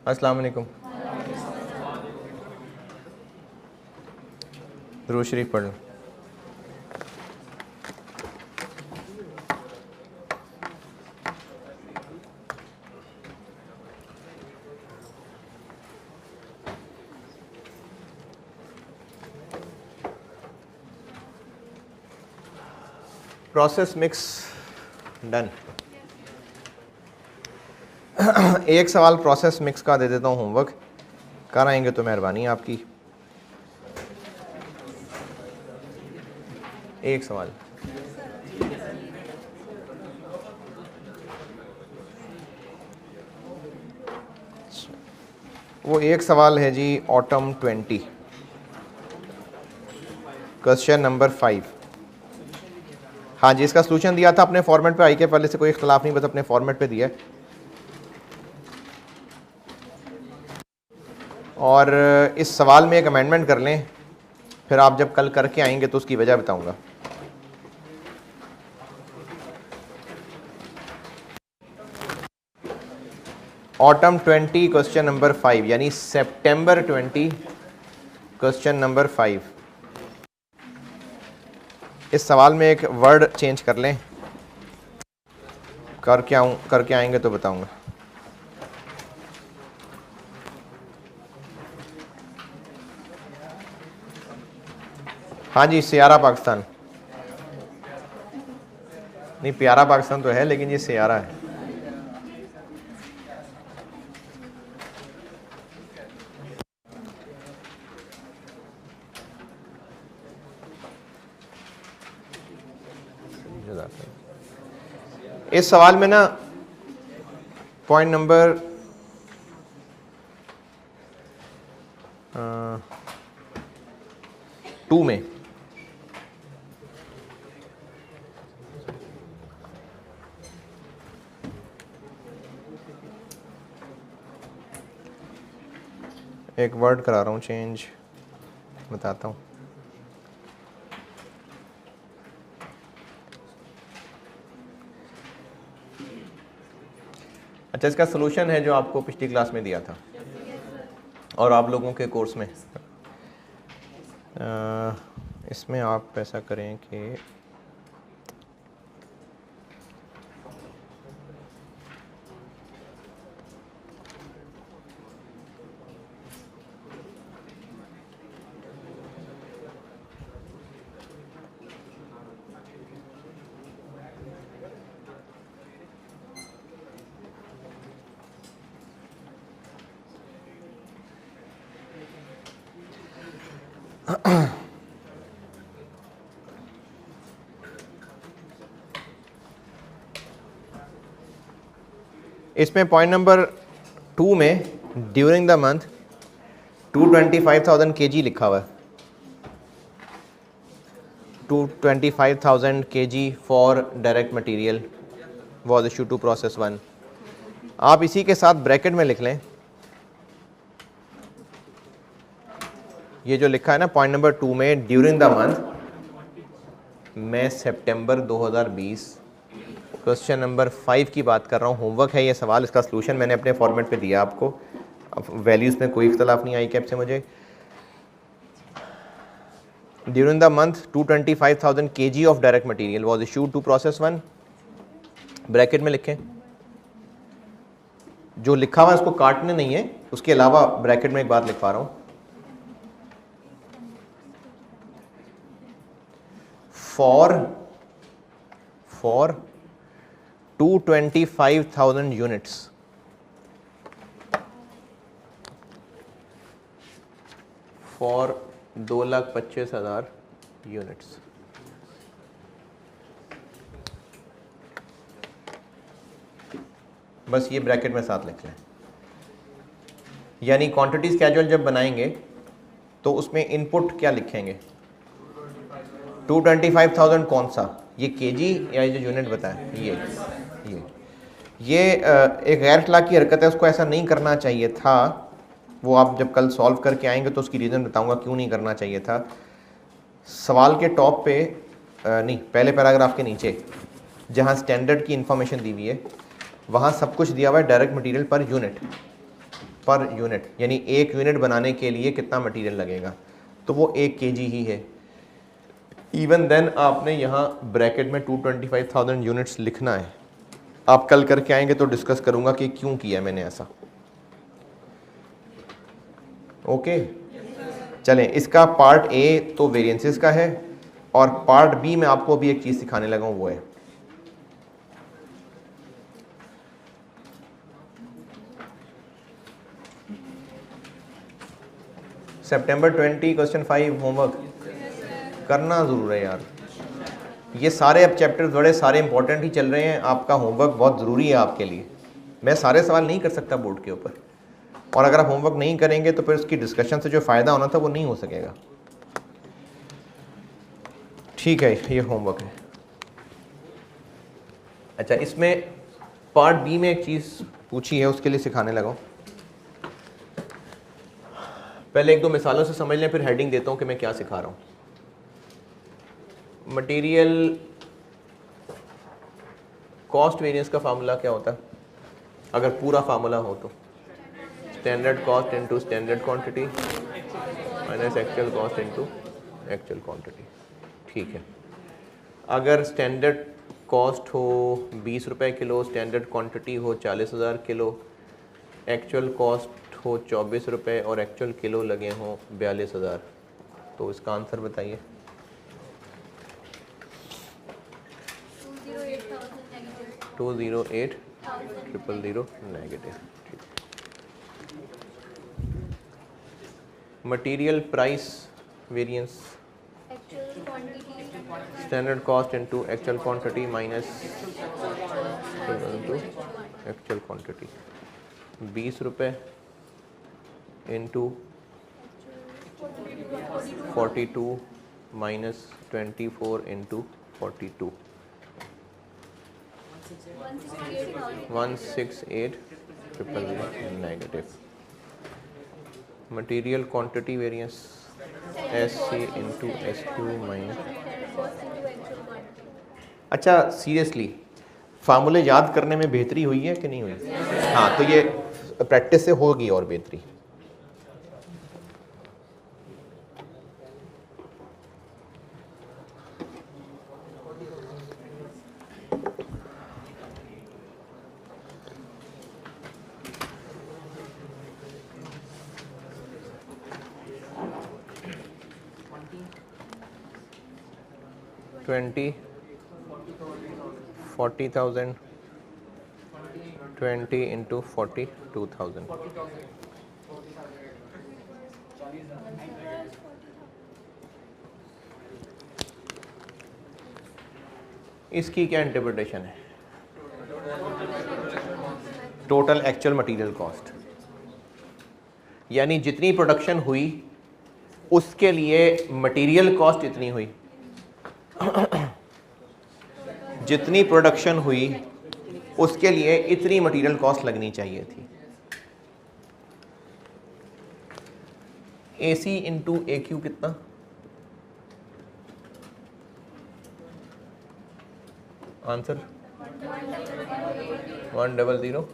अस्सलाम वालेकुम। दुरूद शरीफ पढ़ लो। Process mix done. एक सवाल प्रोसेस मिक्स का दे देता हूँ, होमवर्क कर आएंगे तो मेहरबानी आपकी। एक सवाल वो एक सवाल है जी, ऑटम 20, क्वेश्चन नंबर 5। हाँ जी, इसका सलूशन दिया था अपने फॉर्मेट पे, आई के पहले से कोई इख्तलाफ नहीं, बस अपने फॉर्मेट पे दिया है। और इस सवाल में एक अमेंडमेंट कर लें, फिर आप जब कल करके आएंगे तो उसकी वजह बताऊंगा। ऑटम 20 क्वेश्चन नंबर 5 यानी सितंबर 20 क्वेश्चन नंबर 5। इस सवाल में एक वर्ड चेंज कर लें, करके आएंगे तो बताऊंगा। हाँ जी, सियारा पाकिस्तान नहीं, प्यारा पाकिस्तान तो है लेकिन ये सियारा है। इस सवाल में ना पॉइंट नंबर 2 में एक वर्ड करा रहा हूँ चेंज, बताता हूँ। अच्छा, इसका सलूशन है जो आपको पिछली क्लास में दिया था और आप लोगों के कोर्स में। इसमें आप ऐसा करें कि इसमें पॉइंट नंबर 2 में ड्यूरिंग द मंथ 225,000 kg लिखा हुआ है। 225,000 kg for direct material was issue to process 1। आप इसी के साथ ब्रैकेट में लिख लें ये जो लिखा है ना पॉइंट नंबर 2 में, ड्यूरिंग द मंथ में सितंबर 2020, क्वेश्चन नंबर 5 की बात कर रहा हूँ। होमवर्क है ये सवाल, इसका सलूशन मैंने अपने फॉर्मेट पे दिया आपको। अब वैल्यूज़ में कोई इख्तलाफ नहीं आई कैप से मुझे। During the month 225,000 kg of direct material was issued to process 1, bracket में लिखें। जो लिखा हुआ है उसको काटने नहीं है, उसके अलावा ब्रैकेट में एक बात लिखवा रहा हूँ। For 225,000 units, for 2,25,000 units. बस ये ब्रैकेट में साथ लिख लें। यानी क्वांटिटी स्केड्यूल जब बनाएंगे तो उसमें इनपुट क्या लिखेंगे? 225,000 कौन सा, ये केजी या ये जो यूनिट बताया ये एक गैर अखलाकी हरकत है, उसको ऐसा नहीं करना चाहिए था। वो आप जब कल सॉल्व करके आएंगे तो उसकी रीज़न बताऊंगा क्यों नहीं करना चाहिए था। सवाल के टॉप पे नहीं, पहले पैराग्राफ के नीचे जहाँ स्टैंडर्ड की इंफॉर्मेशन दी हुई है वहाँ सब कुछ दिया हुआ है direct material per unit. Per unit, यानी 1 यूनिट बनाने के लिए कितना मटेरियल लगेगा, तो वो 1 kg ही है। इवन देन आपने यहाँ ब्रैकेट में 225,000 यूनिट्स लिखना है। आप कल करके आएंगे तो डिस्कस करूँगा कि क्यों किया मैंने ऐसा। ओके चलें, इसका पार्ट ए तो वेरिएंसेस का है, और पार्ट बी में आपको अभी एक चीज़ सिखाने लगा हूँ, वो है सितंबर 20 क्वेश्चन 5 होमवर्क करना ज़रूर है यार। ये सारे अब चैप्टर्स बड़े सारे इंपॉर्टेंट ही चल रहे हैं, आपका होमवर्क बहुत ज़रूरी है आपके लिए। मैं सारे सवाल नहीं कर सकता बोर्ड के ऊपर, और अगर आप होमवर्क नहीं करेंगे तो फिर उसकी डिस्कशन से जो फ़ायदा होना था वो नहीं हो सकेगा। ठीक है, ये होमवर्क है। अच्छा, इसमें पार्ट बी में एक चीज़ पूछी है, उसके लिए सिखाने लगा। पहले 1-2 मिसालों से समझ लें, फिर हेडिंग देता हूँ कि मैं क्या सिखा रहा हूँ। मटेरियल कॉस्ट वेरिएंस का फार्मूला क्या होता है अगर पूरा फार्मूला हो तो? Standard cost into standard quantity minus actual cost into actual quantity. ठीक है, अगर स्टैंडर्ड कॉस्ट हो 20 रुपये किलो, स्टैंडर्ड क्वांटिटी हो 40,000 किलो, एक्चुअल कॉस्ट हो 24 रुपये और एक्चुअल किलो लगे हों 42,000, तो इसका आंसर बताइए। 208,000 negative. Material price variance, standard cost into actual quantity minus into actual quantity. 20 रुपये into 42 minus 24 into 42, 168,000 negative. Material quantity variance SC into SQ minus. अच्छा सीरियसली, फार्मूले याद करने में बेहतरी हुई है कि नहीं हुई? हाँ, तो ये प्रैक्टिस से होगी और बेहतरी। Twenty 40,000 20 into 42,000। इसकी क्या इंटरप्रिटेशन है? टोटल एक्चुअल मटेरियल कॉस्ट, यानी जितनी प्रोडक्शन हुई उसके लिए मटेरियल कॉस्ट इतनी हुई। जितनी प्रोडक्शन हुई उसके लिए इतनी मटेरियल कॉस्ट लगनी चाहिए थी। AC इंटू AQ कितना? आंसर 100।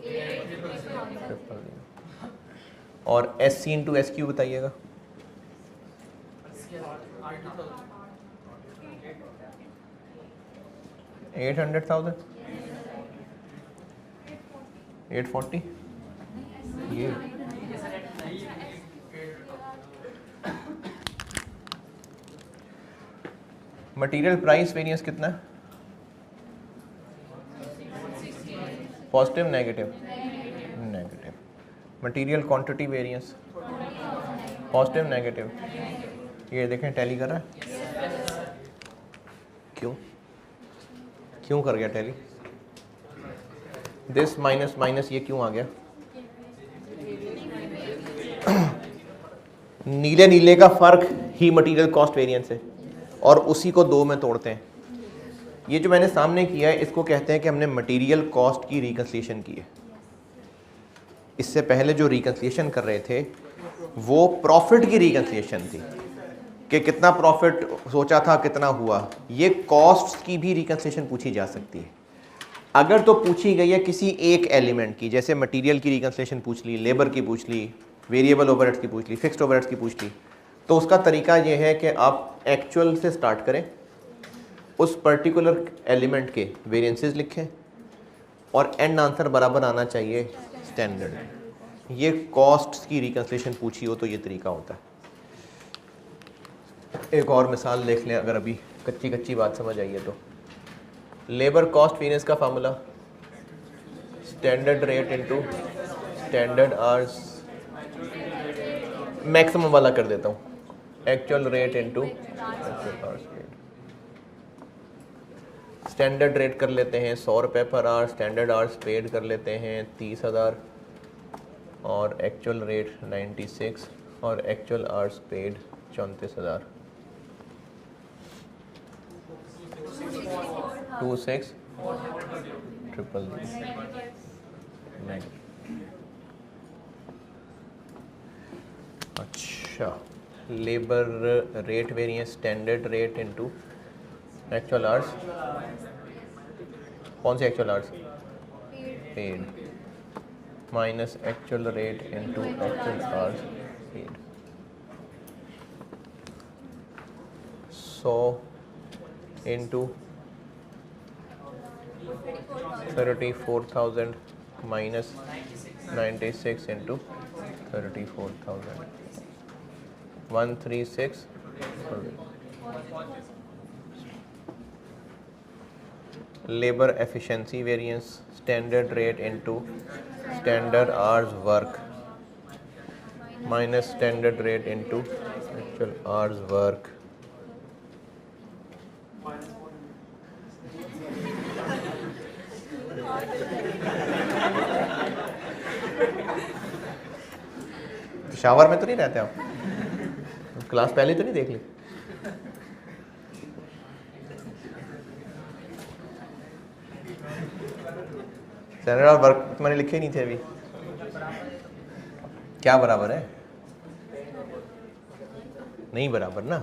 और SC इंटू SQ बताइएगा। 800,000 840 ये मटेरियल प्राइस वेरिएंस कितना है? Positive negative? Negative. Material quantity variance positive negative? ये देखें टैली कर रहा है। क्यों कर गया टैली? दिस माइनस माइनस ये क्यों आ गया? नीले नीले का फर्क ही मटेरियल कॉस्ट वेरिएंस है, और उसी को 2 में तोड़ते हैं। ये जो मैंने सामने किया है इसको कहते हैं कि हमने मटेरियल कॉस्ट की रिकन्सिलिएशन की है। इससे पहले जो रिकन्सिलिएशन कर रहे थे वो प्रॉफिट की रिकन्सिलिएशन थी कि कितना प्रॉफिट सोचा था कितना हुआ। ये कॉस्ट की भी रिकन्सिलिएशन पूछी जा सकती है। अगर तो पूछी गई है किसी एक एलिमेंट की, जैसे मटेरियल की रिकंसिलिएशन पूछ ली, लेबर की पूछ ली, वेरिएबल ओवरहेड्स की पूछ ली, फिक्स्ड ओवरहेड्स की पूछ ली, तो उसका तरीका ये है कि आप एक्चुअल से स्टार्ट करें, उस पर्टिकुलर एलिमेंट के वेरिएंसेस लिखें और एंड आंसर बराबर आना चाहिए स्टैंडर्ड। ये कॉस्ट की रिकंसिलिएशन पूछी हो तो ये तरीका होता है। एक और मिसाल देख लें अगर अभी कच्ची कच्ची बात समझ आई है तो। लेबर कॉस्ट वेरिएंस का formula standard rate into standard hours, maximum वाला कर देता हूँ, actual rate into actual hours paid. Standard rate कर लेते हैं 100 रुपये per hour, standard hours paid कर लेते हैं 30,000 और एक्चुअल रेट 96 और एक्चुअल आवर्स पेड 34,000। 26,000। अच्छा, labour rate variance standard rate into actual hours, कौन से actual hours? Paid minus actual rate into actual hours paid. 100 into 34,000 minus 96 into 34,000, 136। Labour efficiency variance standard rate into standard hours work minus standard rate into actual hours work. Shower में तो नहीं रहते आप? Class पहले तो नहीं देख ली? Standard और वर्क तुम्हारे लिखे नहीं थे अभी? क्या बराबर है? नहीं बराबर ना।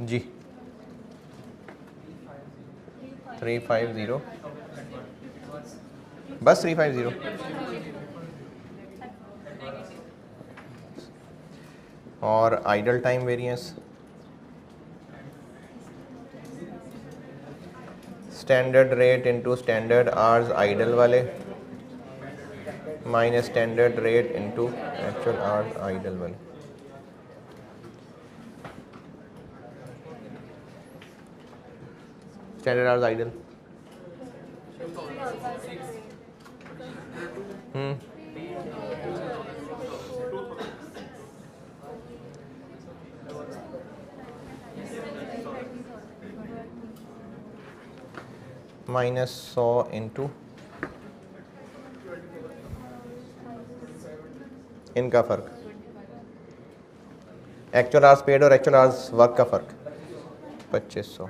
जी 350, बस 350। और idle time variance standard rate into standard hours idle वाले minus standard rate into actual hours idle वाले। Standard hours idle minus 100 into इनका फ़र्क, एक्चुअल आवर्स पेड और एक्चुअल आवर्स वर्क का फ़र्क 2500,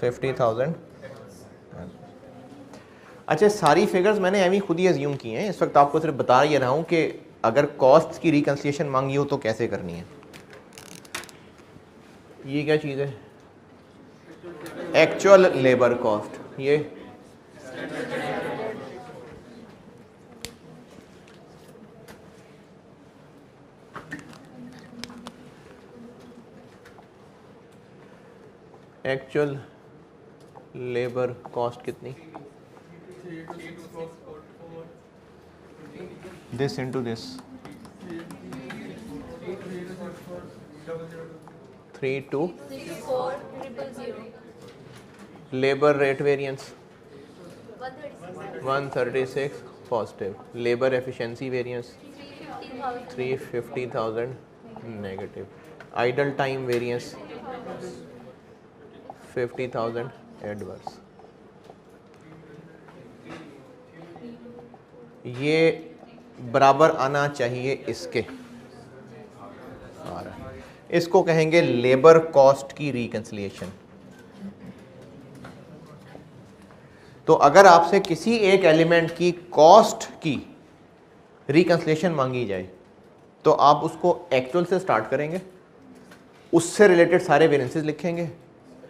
50,000। अच्छा, सारी फिगर्स मैंने एवं खुद ही अज्यूम की हैं। इस वक्त आपको सिर्फ बता ही रहा हूँ कि अगर कॉस्ट की रिकंसिलिएशन मांगी हो तो कैसे करनी है। ये क्या चीज़ है? Actual labour cost. ये एक्चुअल लेबर कॉस्ट कितनी? This into this 32,400। Labour rate variance 136 positive. Labour efficiency variance 350,000 negative. Idol time variance 50,000 adverse. ये बराबर आना चाहिए इसके। इसको कहेंगे लेबर कॉस्ट की रिकंसिलिएशन। तो अगर आपसे किसी एक एलिमेंट की कॉस्ट की रिकंसलेशन मांगी जाए तो आप उसको एक्चुअल से स्टार्ट करेंगे, उससे रिलेटेड सारे वेरिएंसेस लिखेंगे,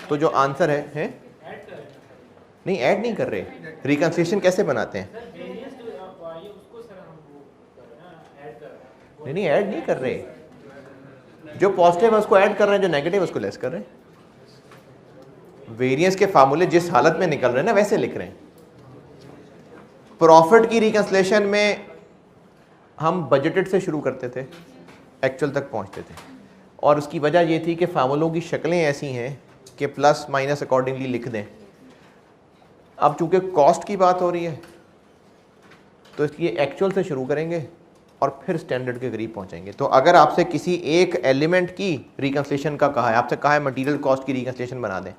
तो जो आंसर है नहीं ऐड नहीं कर रहे, रिकंसलेशन कैसे बनाते हैं? नहीं ऐड नहीं कर रहे, जो पॉजिटिव है उसको ऐड कर रहे हैं, जो नेगेटिव है उसको लेस कर रहे हैं। वेरिएंस के फार्मूले जिस हालत में निकल रहे हैं ना वैसे लिख रहे हैं। प्रॉफिट की रिकंसलेशन में हम बजटेड से शुरू करते थे, एक्चुअल तक पहुंचते थे, और उसकी वजह ये थी कि फार्मूलों की शक्लें ऐसी हैं कि प्लस माइनस अकॉर्डिंगली लिख दें। अब चूंकि कॉस्ट की बात हो रही है तो इसलिए एक्चुअल से शुरू करेंगे और फिर स्टैंडर्ड के करीब पहुंचेंगे। तो अगर आपसे किसी एक एलिमेंट की रिकंसलेशन का कहा है, आपसे कहा है मटेरियल कॉस्ट की रिकंसलेशन बना दें,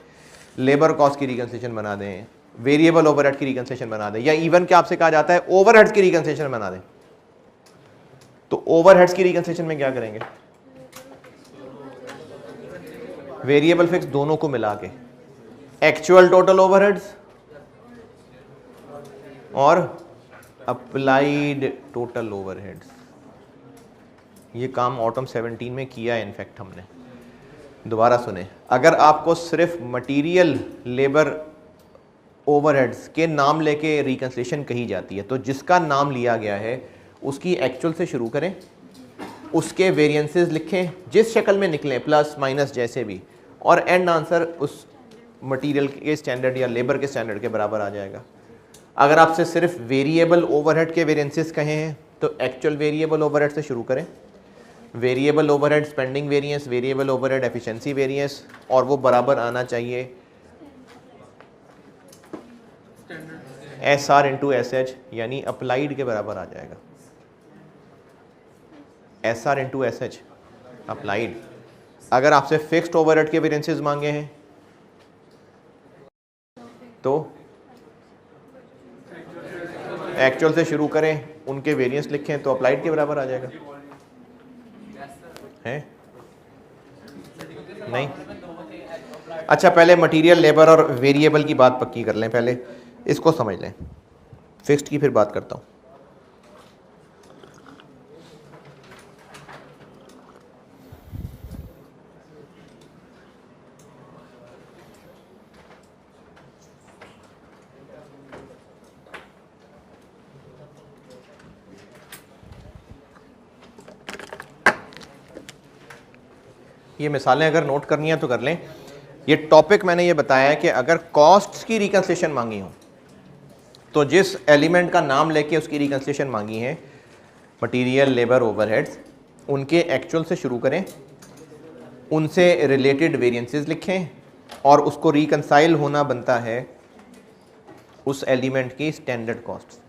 लेबर कॉस्ट की रिकंसलेशन बना दें, वेरिएबल ओवरहेड की रिकंसलेशन बना दें, या इवन कि आपसे कहा जाता है ओवरहेड्स की रिकंसलेशन बना दें, तो ओवरहेड्स की रिकंसलेशन में क्या करेंगे? वेरिएबल फिक्स दोनों को मिला के एक्चुअल टोटल ओवरहेड्स और अप्लाइड टोटल ओवरहेड्स। ये काम ऑटम 17 में किया है इनफैक्ट हमने। दोबारा सुने, अगर आपको सिर्फ मटेरियल लेबर ओवरहेड्स के नाम लेके रिकंसलेशन कही जाती है तो जिसका नाम लिया गया है उसकी एक्चुअल से शुरू करें, उसके वेरिएंसेस लिखें जिस शक्ल में निकलें, प्लस माइनस जैसे भी, और एंड आंसर उस मटेरियल के स्टैंडर्ड या लेबर के स्टैंडर्ड के बराबर आ जाएगा। अगर आपसे सिर्फ वेरिएबल ओवरहेड के वेरिएंसेस कहे हैं तो एक्चुअल वेरिएबल ओवरहेड से शुरू करें, variable overhead spending variance, variable overhead efficiency variance, और वो बराबर आना चाहिए SR इंटू SH, यानी अप्लाइड के बराबर आ जाएगा। SR into SH applied. अगर आपसे फिक्स्ड ओवरहेड के वेरिएंसेस मांगे हैं तो एक्चुअल से शुरू करें, उनके वेरिएंस लिखें तो अप्लाइड के बराबर आ जाएगा। है नहीं? अच्छा, पहले मटेरियल लेबर और वेरिएबल की बात पक्की कर लें, पहले इसको समझ लें, फिक्स्ड की फिर बात करता हूँ। ये मिसालें अगर नोट करनी है तो कर लें। ये टॉपिक मैंने ये बताया है कि अगर कॉस्ट्स की रिकंसलेशन मांगी हो तो जिस एलिमेंट का नाम लेके उसकी रिकंसलेशन मांगी है, मटेरियल लेबर ओवरहेड्स, उनके एक्चुअल से शुरू करें, उनसे रिलेटेड वेरिएंसेस लिखें, और उसको रिकंसाइल होना बनता है उस एलिमेंट की स्टैंडर्ड कॉस्ट।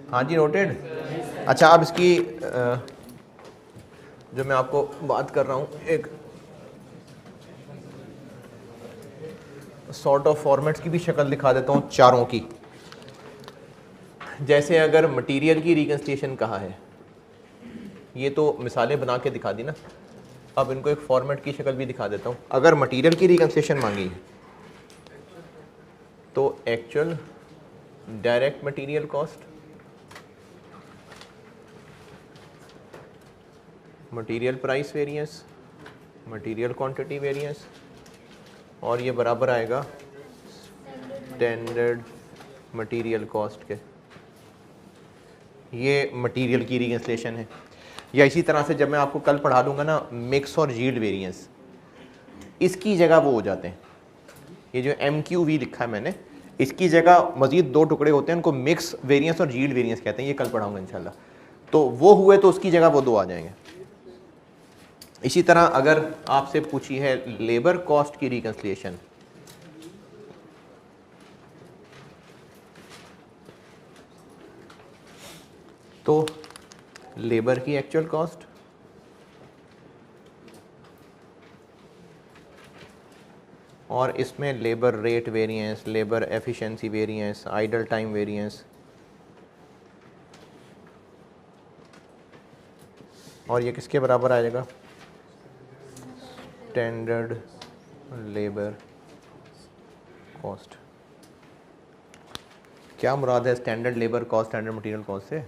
हाँ जी, नोटेड। अच्छा, अब इसकी जो मैं आपको बात कर रहा हूँ, एक सॉर्ट ऑफ फॉर्मेट्स की भी शक्ल दिखा देता हूँ चारों की। जैसे अगर मटेरियल की रिकंस्ट्रक्शन कहा है, ये तो मिसालें बना के दिखा दी ना, अब इनको एक फॉर्मेट की शक्ल भी दिखा देता हूँ। अगर मटेरियल की रिकंस्ट्रक्शन मांगी है तो actual direct material cost, material price variance, material quantity variance, और ये बराबर आएगा स्टैंडर्ड मटेरियल कॉस्ट के। ये मटेरियल की रिकंस्ट्रक्शन है। या इसी तरह से जब मैं आपको कल पढ़ा दूंगा ना मिक्स और यील्ड वेरिएंस, इसकी जगह वो हो जाते हैं। ये जो MQV लिखा है मैंने, इसकी जगह मजीद दो टुकड़े होते हैं, उनको मिक्स वेरिएंस और यील्ड वेरिएंस कहते हैं। ये कल पढ़ाऊंगा इंशाल्लाह। तो वो हुए तो उसकी जगह वो दो आ जाएंगे। इसी तरह अगर आपसे पूछी है लेबर कॉस्ट की रिकंसिलिएशन, तो लेबर की एक्चुअल कॉस्ट और इसमें labour rate variance, labour efficiency variance, idol time variance, और ये किसके बराबर आ जाएगा? Standard labour cost. क्या मुराद है standard labour cost standard material cost से?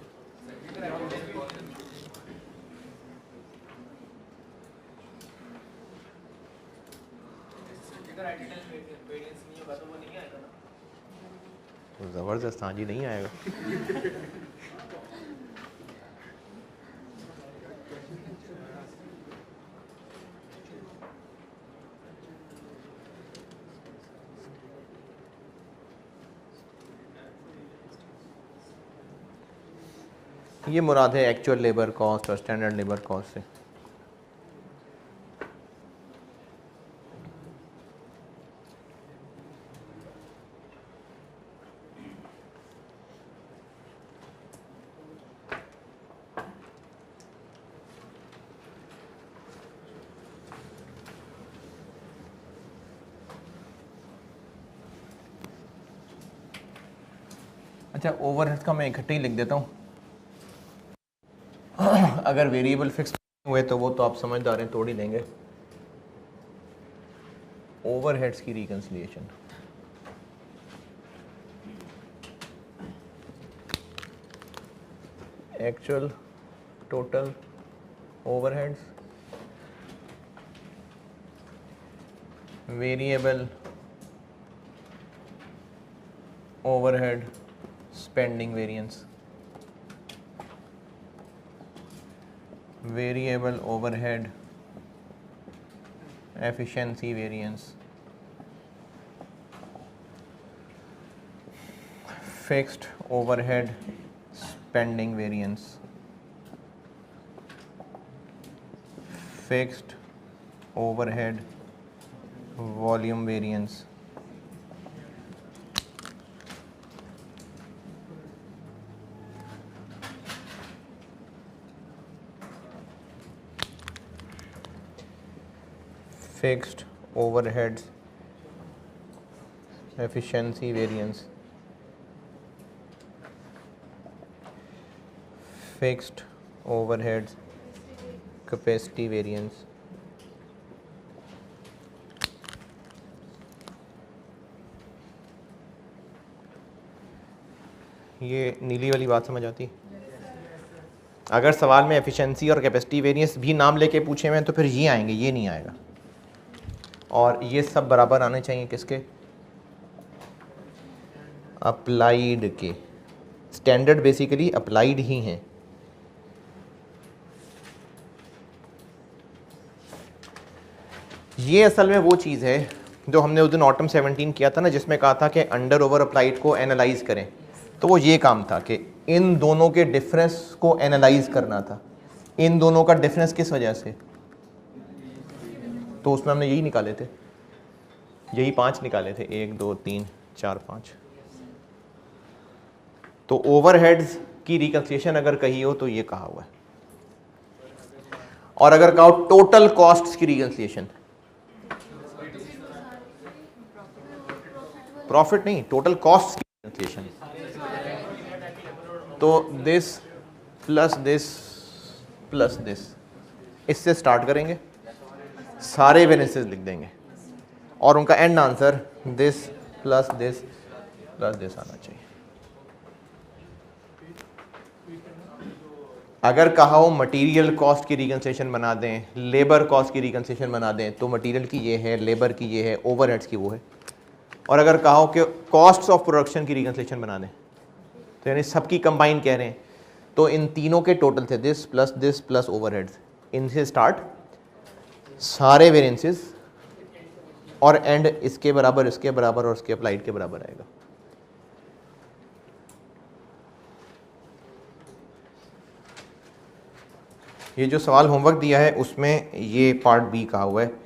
ज़बरदस्त, हाँ जी, नहीं आएगा। ये मुराद है एक्चुअल लेबर कॉस्ट और स्टैंडर्ड लेबर कॉस्ट से। अच्छा, ओवरहेड्स का मैं इकट्ठे ही लिख देता हूँ। अगर वेरिएबल फिक्स हुए तो वो तो आप समझदार हैं, तोड़ ही देंगे। ओवरहेड्स की reconciliation, actual total overheads, variable overhead spending variance, variable overhead efficiency variance, fixed overhead spending variance, fixed overhead volume variance, fixed overheads efficiency variance, fixed overheads capacity variance, ये नीली वाली बात समझ आती? अगर सवाल में एफिशिएंसी और कैपेसिटी वेरिएंस भी नाम लेके पूछे हुए हैं तो फिर ये आएंगे, ये नहीं आएगा। और ये सब बराबर आने चाहिए किसके? अप्लाइड के। स्टैंडर्ड बेसिकली अप्लाइड ही हैं। ये असल में वो चीज़ है जो हमने उस दिन ऑटम 17 किया था ना, जिसमें कहा था कि अंडर ओवर अप्लाइड को एनालाइज करें। तो वो ये काम था कि इन दोनों के डिफरेंस को एनालाइज करना था। इन दोनों का डिफरेंस किस वजह से? तो उसमें हमने यही निकाले थे, यही 5 निकाले थे, 1 2 3 4 5। तो ओवरहेड्स की रिकंसिलिएशन अगर कही हो तो ये कहा हुआ है। और अगर कहो टोटल कॉस्ट्स की रिकंसिलिएशन, प्रॉफिट नहीं, टोटल कॉस्ट की रिकंसिलिएशन, तो this plus this plus this, इससे स्टार्ट करेंगे, सारे वेरिएंसेस लिख देंगे और उनका and answer this plus this plus this आना चाहिए। अगर कहा हो मटेरियल कॉस्ट की रिकंसिलिएशन बना दें, लेबर कॉस्ट की रिकंसिलिएशन बना दें, तो मटेरियल की ये है, लेबर की ये है, ओवरहेड्स की वो है। और अगर कहा हो कि कॉस्ट्स ऑफ प्रोडक्शन की रिकंसिलिएशन बना दें, तो यानी सबकी कंबाइन कह रहे हैं, तो इन तीनों के टोटल थे दिस प्लस ओवरहेड्स, इनसे स्टार्ट सारे वेरिएंसेस और एंड इसके बराबर, इसके बराबर और इसके अप्लाइड के बराबर आएगा। ये जो सवाल होमवर्क दिया है उसमें ये पार्ट बी कहा हुआ है।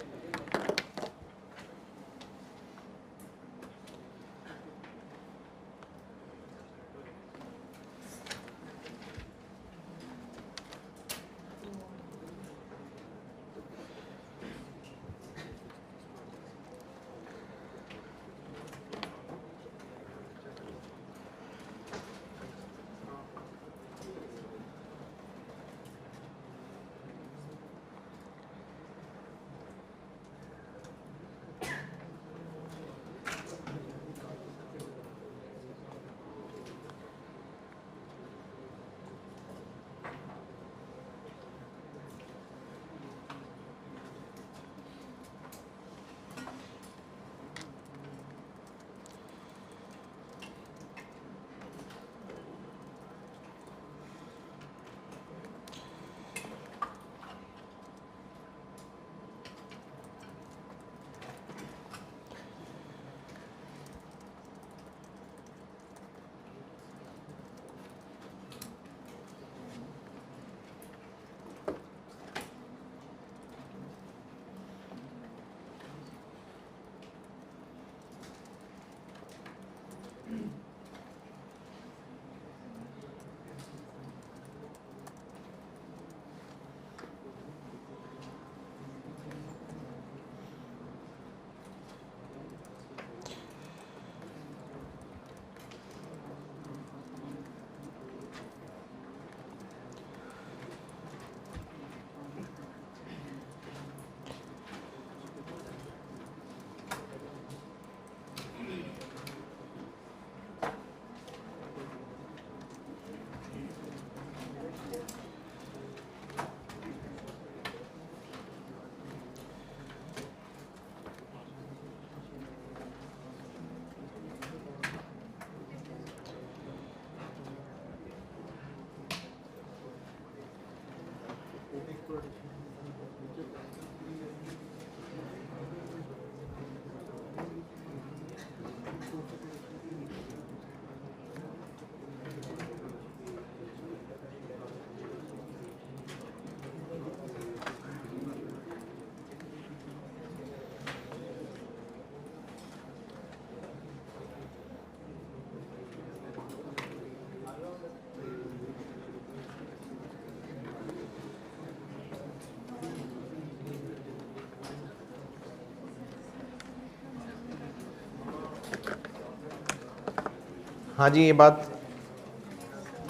हाँ जी, ये बात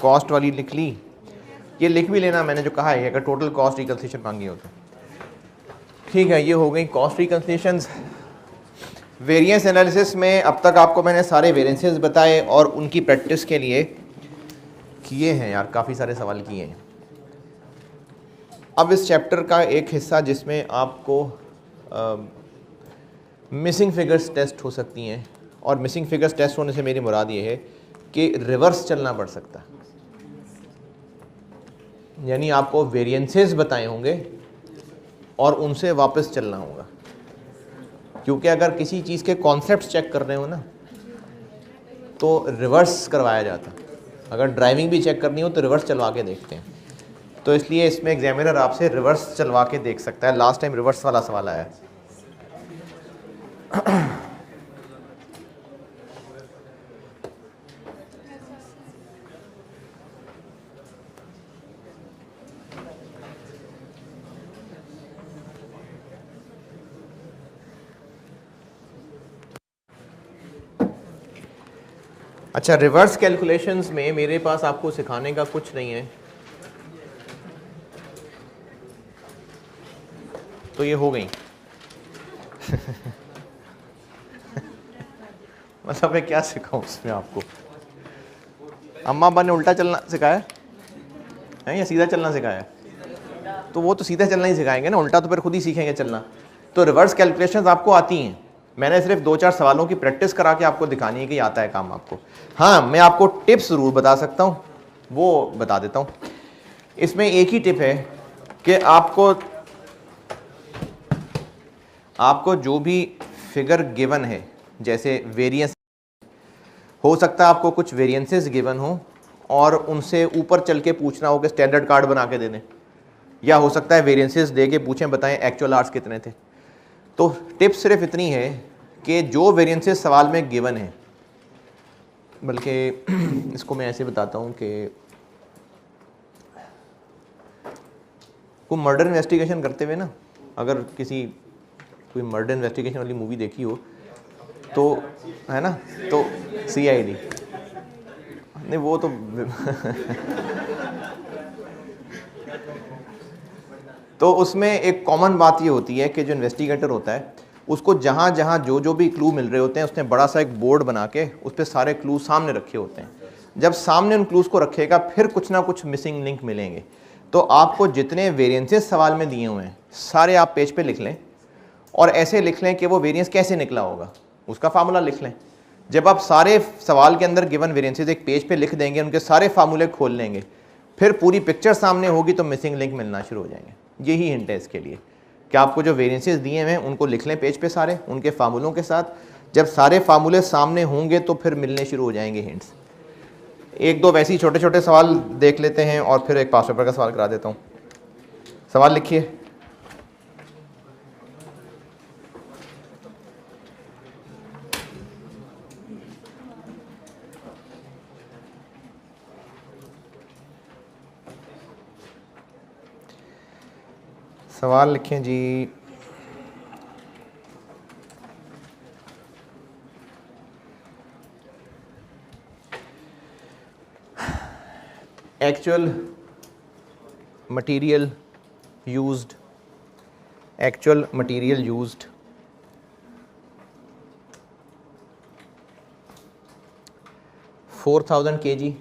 कॉस्ट वाली लिख ली, ये लिख भी लेना मैंने जो कहा है, अगर टोटल कॉस्ट रिकंसिलिएशन मांगी हो तो। ठीक है, ये हो गई कॉस्ट रिकंसिलिएशंस। वेरिएंस एनालिसिस में अब तक आपको मैंने सारे वेरिएंसेस बताए और उनकी प्रैक्टिस के लिए किए हैं यार, काफ़ी सारे सवाल किए हैं। अब इस चैप्टर का एक हिस्सा जिसमें आपको मिसिंग फिगर्स टेस्ट हो सकती हैं, और मिसिंग फिगर्स टेस्ट होने से मेरी मुराद ये है कि रिवर्स चलना पड़ सकता है, यानी आपको वेरिएंसेस बताए होंगे और उनसे वापस चलना होगा, क्योंकि अगर किसी चीज़ के कॉन्सेप्ट्स चेक कर रहे हो ना तो रिवर्स करवाया जाता है। अगर ड्राइविंग भी चेक करनी हो तो रिवर्स चलवा के देखते हैं, तो इसलिए इसमें एग्जामिनर आपसे रिवर्स चलवा के देख सकता है। लास्ट टाइम रिवर्स वाला सवाल आया है। अच्छा, रिवर्स कैलकुलेशंस में मेरे पास आपको सिखाने का कुछ नहीं है, तो ये हो गई मतलब मैं क्या सिखाऊं उसमें आपको? अम्मा अब्बा ने उल्टा चलना सिखाया है या सीधा चलना सिखाया? तो वो तो सीधा चलना ही सिखाएंगे ना, उल्टा तो फिर खुद ही सीखेंगे चलना। तो रिवर्स कैलकुलेशंस आपको आती हैं, मैंने सिर्फ 2-4 सवालों की प्रैक्टिस करा के आपको दिखानी है कि आता है काम आपको। हाँ, मैं आपको टिप्स ज़रूर बता सकता हूँ, वो बता देता हूँ। इसमें एक ही टिप है कि आपको जो भी फिगर गिवन है, जैसे वेरिएंस हो सकता है, आपको कुछ वेरिएंसेस गिवन हो और उनसे ऊपर चल के पूछना हो कि स्टैंडर्ड कार्ड बना के दे दें, या हो सकता है वेरिएंसेस दे के पूछें बताएं एक्चुअल आर्ट्स कितने थे। तो टिप सिर्फ इतनी है कि जो वेरिएंसेस सवाल में गिवन है, बल्कि इसको मैं ऐसे बताता हूँ कि कोई मर्डर इन्वेस्टिगेशन करते हुए ना, अगर कोई मर्डर इन्वेस्टिगेशन वाली मूवी देखी हो तो, है ना, तो CID नहीं, वो तो तो उसमें एक कॉमन बात ये होती है कि जो इन्वेस्टिगेटर होता है उसको जहाँ जहाँ जो भी क्लू मिल रहे होते हैं उसने बड़ा सा एक बोर्ड बना के उस पर सारे क्लू सामने रखे होते हैं। जब सामने उन क्लूज़ को रखेगा फिर कुछ ना कुछ मिसिंग लिंक मिलेंगे। तो आपको जितने वेरिएंसेस सवाल में दिए हुए हैं सारे आप पेज पे लिख लें, और ऐसे लिख लें कि वो वेरिएंस कैसे निकला होगा उसका फार्मूला लिख लें। जब आप सारे सवाल के अंदर गिवन वेरिएंसेस एक पेज पे लिख देंगे, उनके सारे फार्मूले खोल लेंगे, फिर पूरी पिक्चर सामने होगी तो मिसिंग लिंक मिलना शुरू हो जाएंगे। यही हिंट है इसके लिए कि आपको जो वेरिएंसेस दिए हैं उनको लिख लें पेज पे सारे उनके फार्मूलों के साथ। जब सारे फार्मूले सामने होंगे तो फिर मिलने शुरू हो जाएंगे हिंट्स। एक दो वैसे ही छोटे छोटे सवाल देख लेते हैं और फिर एक पास पेपर का सवाल करा देता हूँ। सवाल लिखिए। सवाल लिखें जी। Actual material used 4000 kg,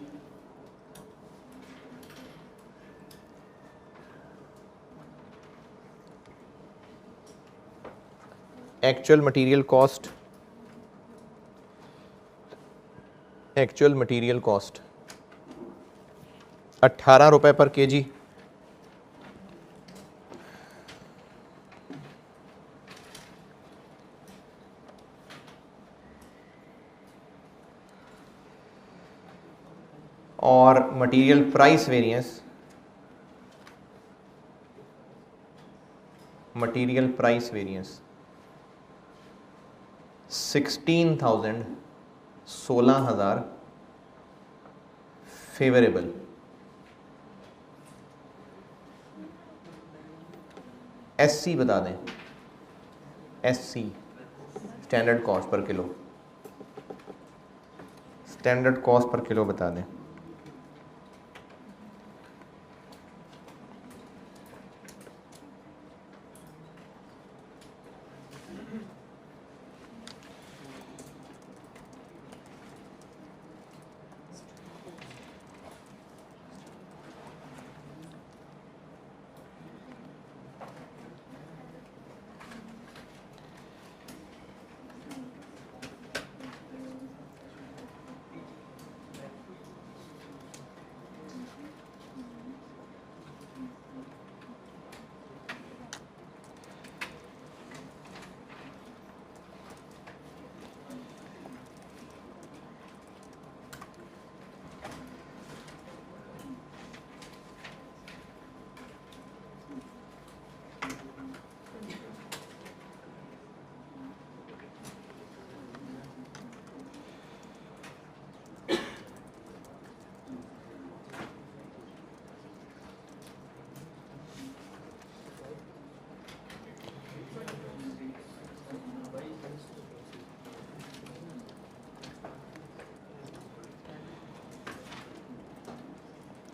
actual material cost 18 रुपये पर kg। और material price variance 16,000 favourable. SC बता दें, SC स्टैंडर्ड कॉस्ट पर किलो बता दें।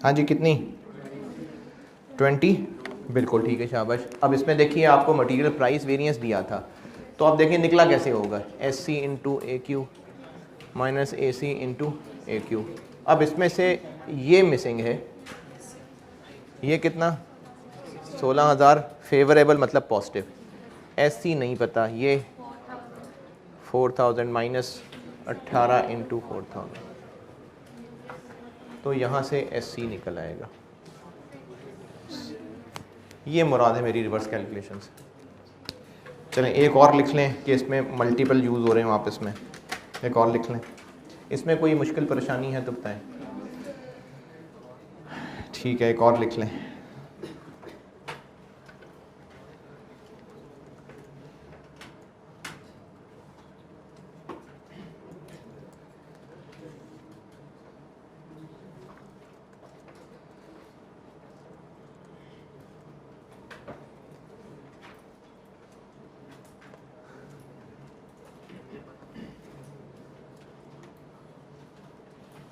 हाँ जी कितनी 20, बिल्कुल ठीक है शाबाश। अब इसमें देखिए आपको मटेरियल प्राइस वेरिएंस दिया था, तो आप देखिए निकला कैसे होगा, एस सी इंटू ए क्यू माइनस ए सी इंटू ए क्यू। अब इसमें से ये मिसिंग है, ये कितना 16,000 फेवरेबल मतलब पॉजिटिव, एस सी नहीं पता, ये 4,000 माइनस 18 इंटू 4,000, तो यहाँ से एस सी निकल आएगा। ये मुराद है मेरी रिवर्स कैलकुलेशन से। चलें एक और लिख लें कि इसमें मल्टीपल यूज़ हो रहे हैं वापस में, एक और लिख लें। इसमें कोई मुश्किल परेशानी है तो बताएं। ठीक है एक और लिख लें।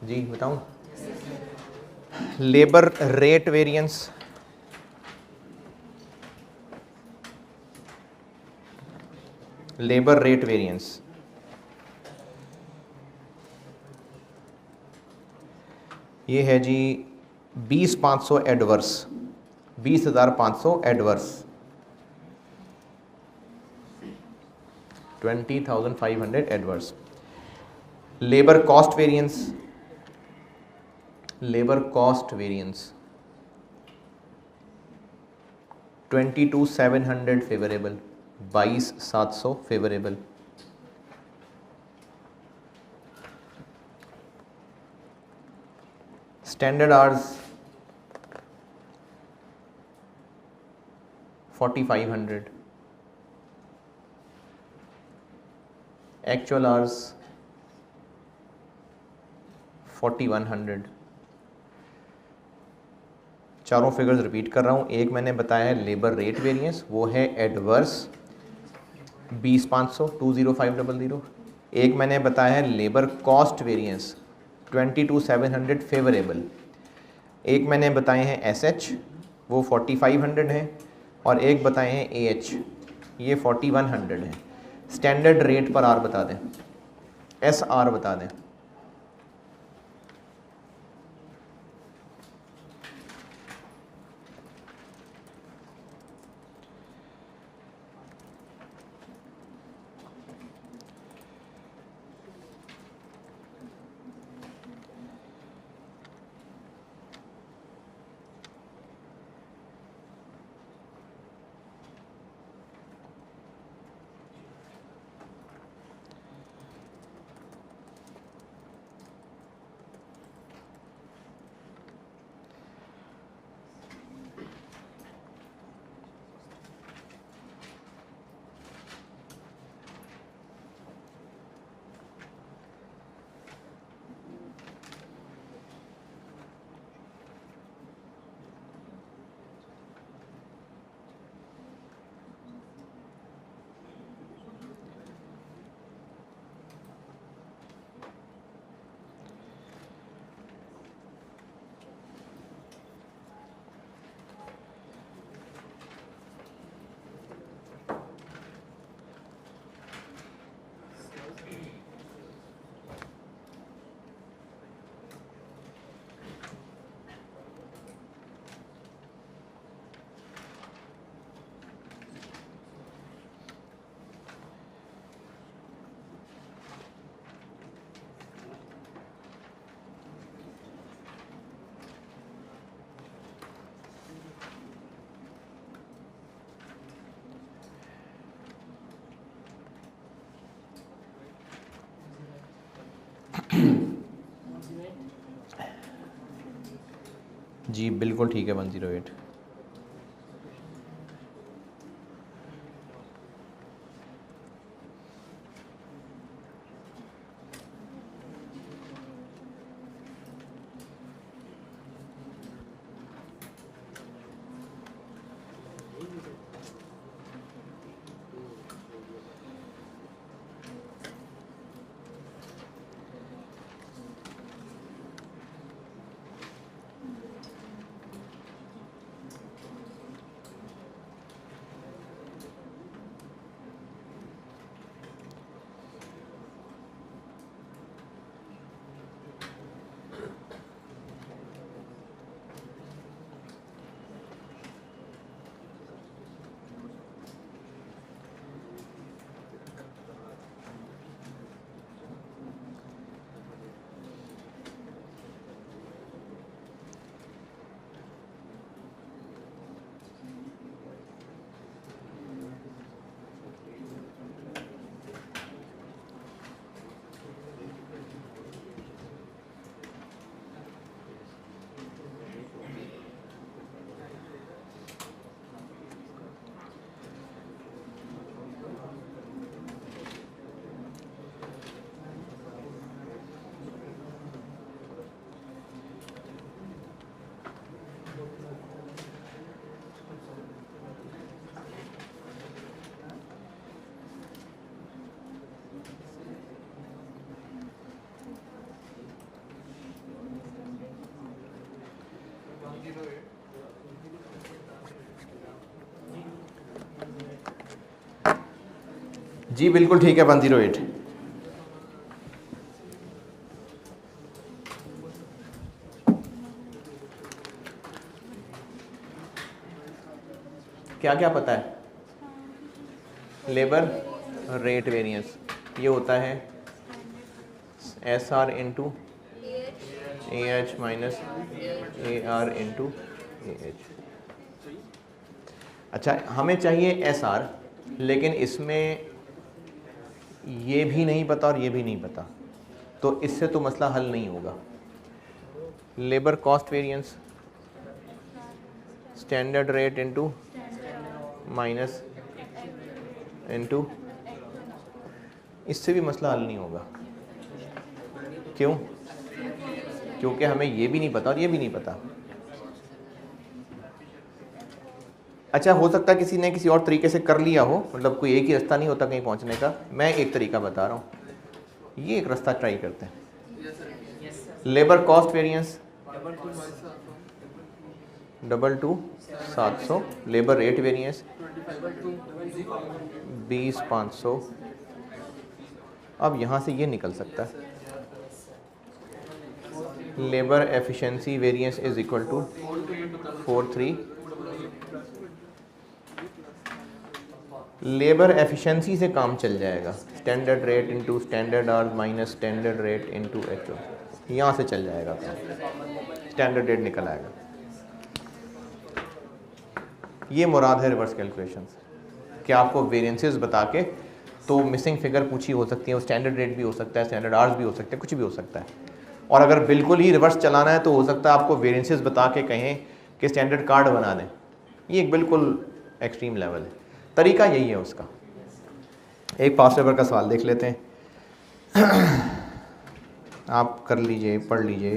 जी बताऊं, labour rate variance, labour rate variance ये है जी 20,500 adverse, 20,500 adverse, 20,500 adverse. Labour cost variance, labour cost variance 22,700 favourable, 22,700 favourable. Standard hours 4,500, actual hours 4,100। चारों फिगर्स रिपीट कर रहा हूँ। एक मैंने बताया है लेबर रेट वेरिएंस, वो है एडवर्स 20,500 20500। एक मैंने बताया है लेबर कॉस्ट वेरिएंस 22,700 फेवरेबल। एक मैंने बताए हैं एसएच, वो 4,500 है, और एक बताए हैं एएच, ये 4,100 है। स्टैंडर्ड रेट पर आर बता दें, एस आर बता दें। जी बिल्कुल ठीक है 108। जी बिल्कुल ठीक है 108। क्या क्या पता है? लेबर रेट वेरिएंस ये होता है S R into A H minus A R into A H. अच्छा हमें चाहिए एस आर, लेकिन इसमें ये भी नहीं पता और ये भी नहीं पता, तो इससे तो मसला हल नहीं होगा। Labour cost variance standard rate into minus into, इससे भी मसला हल नहीं होगा। क्यों? क्योंकि हमें ये भी नहीं पता और ये भी नहीं पता। अच्छा हो सकता है किसी ने किसी और तरीके से कर लिया हो, मतलब कोई एक ही रास्ता नहीं होता कहीं पहुंचने का। मैं एक तरीका बता रहा हूँ, ये एक रास्ता ट्राई करते हैं। Labour cost variance 22,700, labour rate variance 20,500। अब यहाँ से ये निकल सकता है labour efficiency variance is equal to 43। Labour efficiency से काम चल जाएगा, standard rate into standard hours minus standard rate into H O, यहाँ से चल जाएगा काम, स्टैंडर्ड रेट निकल आएगा। ये मुराद है रिवर्स कैलकुलेशन से कि आपको वेरिएंसेस बता के तो मिसिंग फिगर पूछी हो सकती है, वो स्टैंडर्ड रेट भी हो सकता है, स्टैंडर्ड आवर्स भी हो सकते हैं, कुछ भी हो सकता है। और अगर बिल्कुल ही रिवर्स चलाना है तो हो सकता है आपको वेरिएंसेस बता के कहें कि स्टैंडर्ड कार्ड बना दें। ये एक बिल्कुल एक्सट्रीम लेवल है, तरीका यही है उसका। एक पास्ट पेपर का सवाल देख लेते हैं, आप कर लीजिए, पढ़ लीजिए।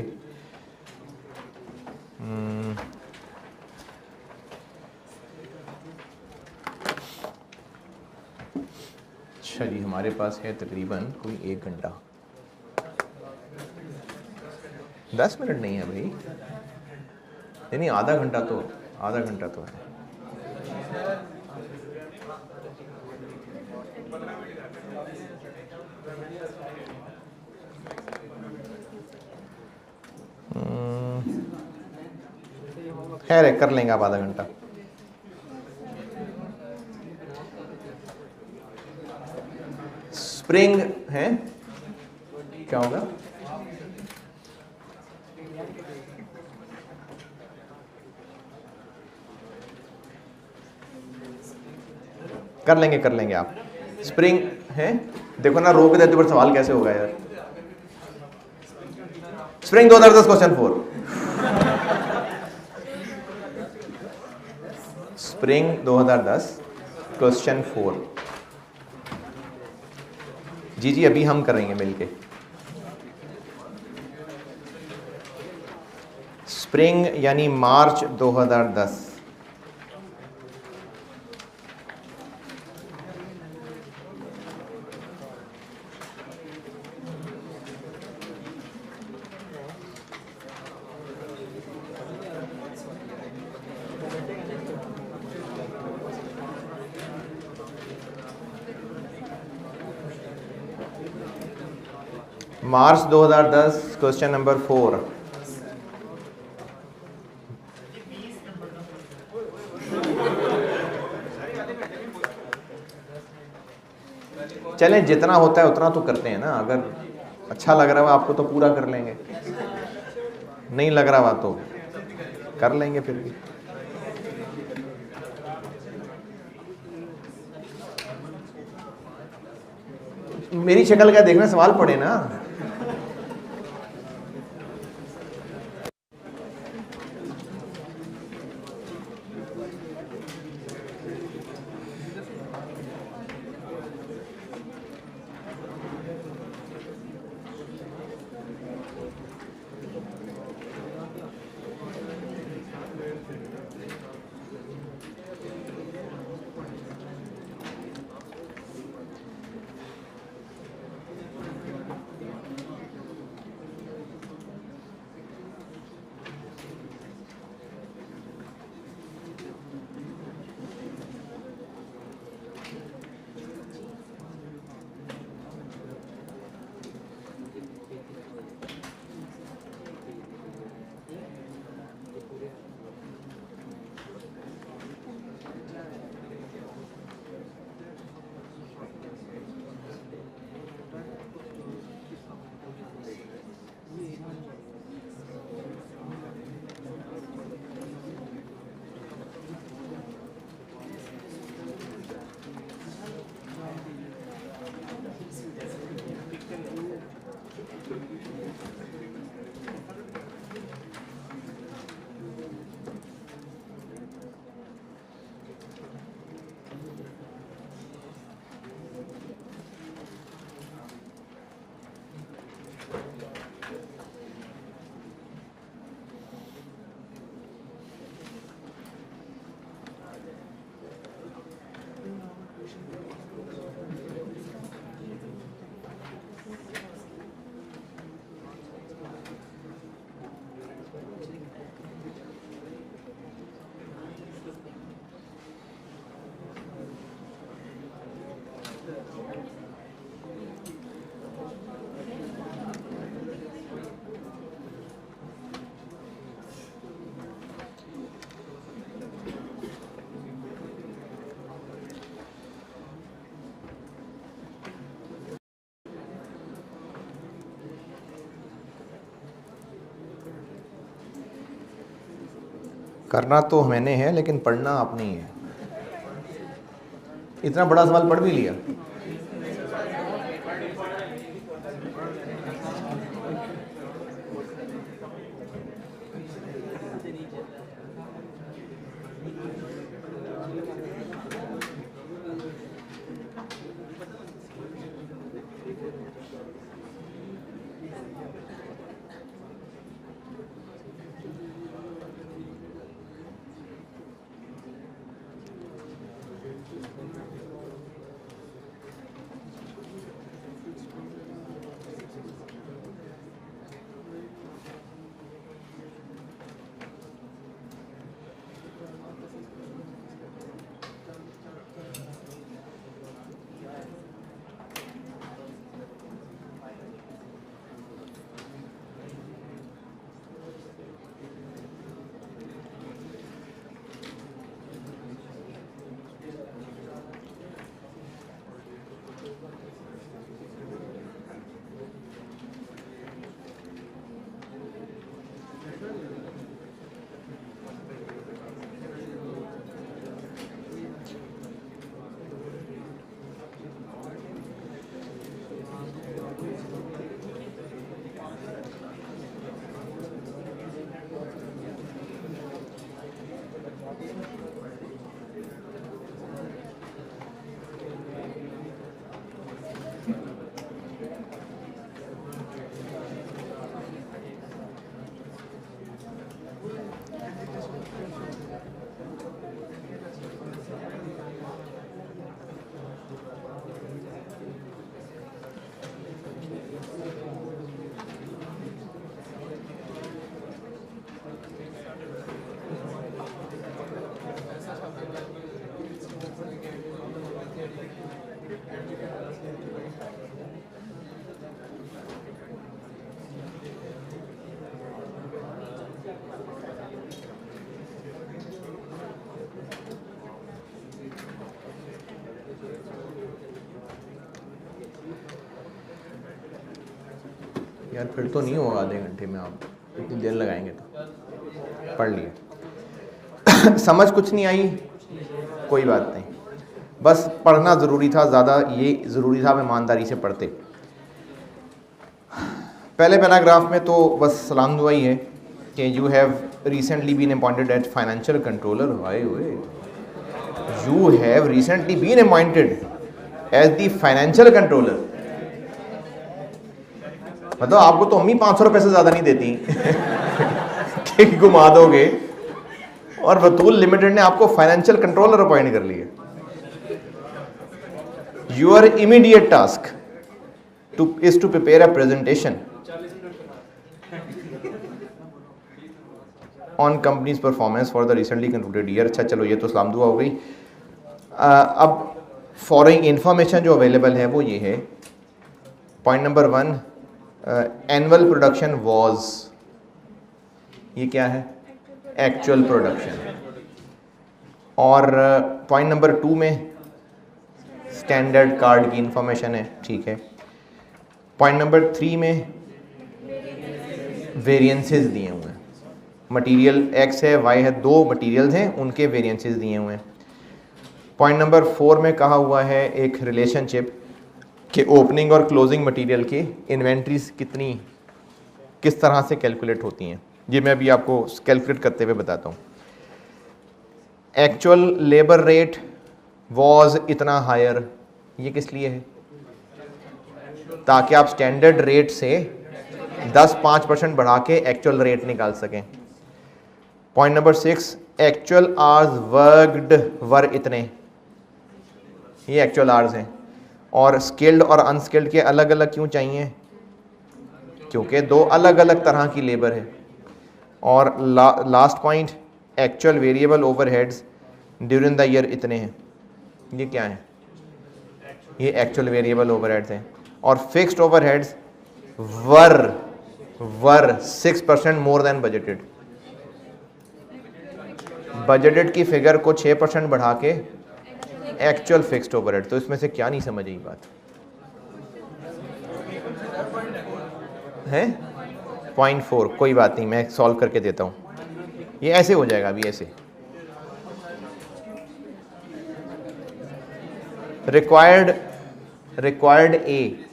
अच्छा जी, हमारे पास है तकरीबन कोई 1 घंटा। 10 मिनट नहीं है भाई, नहीं आधा घंटा तो है। खैर कर लेंगे आप आधा घंटा। स्प्रिंग है, क्या होगा? कर लेंगे आप। स्प्रिंग है, देखो ना रोक देते पर सवाल कैसे होगा यार। Spring 2010 question 4। Spring 2010 question 4। जी अभी हम करेंगे मिलके। स्प्रिंग यानी मार्च 2010। मार्च 2010 क्वेश्चन नंबर 4। चलें जितना होता है उतना तो करते हैं ना। अगर अच्छा लग रहा है आपको तो पूरा कर लेंगे, नहीं लग रहा तो कर लेंगे फिर भी। मेरी शक्ल क्या देखना, सवाल पढ़े ना। करना तो मैंने है लेकिन पढ़ना आपने ही है। इतना बड़ा सवाल पढ़ भी लिया। यार फिर तो नहीं होगा आधे घंटे में, आप इतनी देर लगाएंगे तो। पढ़ लिए समझ कुछ नहीं आई, कोई बात नहीं, बस पढ़ना ज़रूरी था, ज़्यादा ये ज़रूरी था आप ईमानदारी से पढ़ते। पहले पैराग्राफ में तो बस सलाम दुआ ही है कि you have recently been appointed as financial controller. वाई वे, you have recently been appointed as the financial controller. मतलब आपको तो अम्मी 500 रुपये से ज़्यादा नहीं देती कि घुमा दोगे, और बतूल लिमिटेड ने आपको फाइनेंशियल कंट्रोलर अपॉइंट कर लिया। Your immediate task is to prepare a presentation on company's performance for the recently concluded year. अच्छा चलो, ये तो सलाम दुआ हो गई। अब फॉलोइंग इंफॉर्मेशन जो अवेलेबल है वो ये है। Point number 1, annual production was, ये क्या है? Actual production. और पॉइंट नंबर 2 में स्टैंडर्ड कार्ड की इंफॉर्मेशन है, ठीक है। पॉइंट नंबर 3 में वेरिएंसेस दिए हुए हैं, मटेरियल एक्स है वाई है, 2 मटेरियल्स हैं उनके वेरिएंसेस दिए हुए हैं। पॉइंट नंबर 4 में कहा हुआ है एक रिलेशनशिप कि ओपनिंग और क्लोजिंग मटेरियल की इन्वेंट्रीज किस तरह से कैलकुलेट होती हैं, ये मैं अभी आपको कैलकुलेट करते हुए बताता हूँ। एक्चुअल लेबर रेट वॉज इतना हायर, ये किस लिए है? ताकि आप स्टैंडर्ड रेट से 10-5% बढ़ा के एक्चुअल रेट निकाल सकें। Point number 6, actual hours worked वर इतने, ये एक्चुअल आवर्स हैं। और स्किल्ड और अनस्किल्ड के अलग अलग क्यों चाहिए? क्योंकि 2 अलग अलग तरह की लेबर है। और last point, actual variable overheads during the year इतने हैं, ये क्या है? ये एक्चुअल वेरिएबल ओवरहेड्स हैं। और फिक्स्ड ओवरहेड्स वर 6% मोर देन बजटेड, बजटेड की फिगर को 6% बढ़ा के एक्चुअल फिक्स्ड ओवरहेड। तो इसमें से क्या नहीं समझ आई बात है? पॉइंट 4, कोई बात नहीं, मैं सॉल्व करके देता हूँ। ये ऐसे हो जाएगा अभी ऐसे। रिक्वायर्ड ए।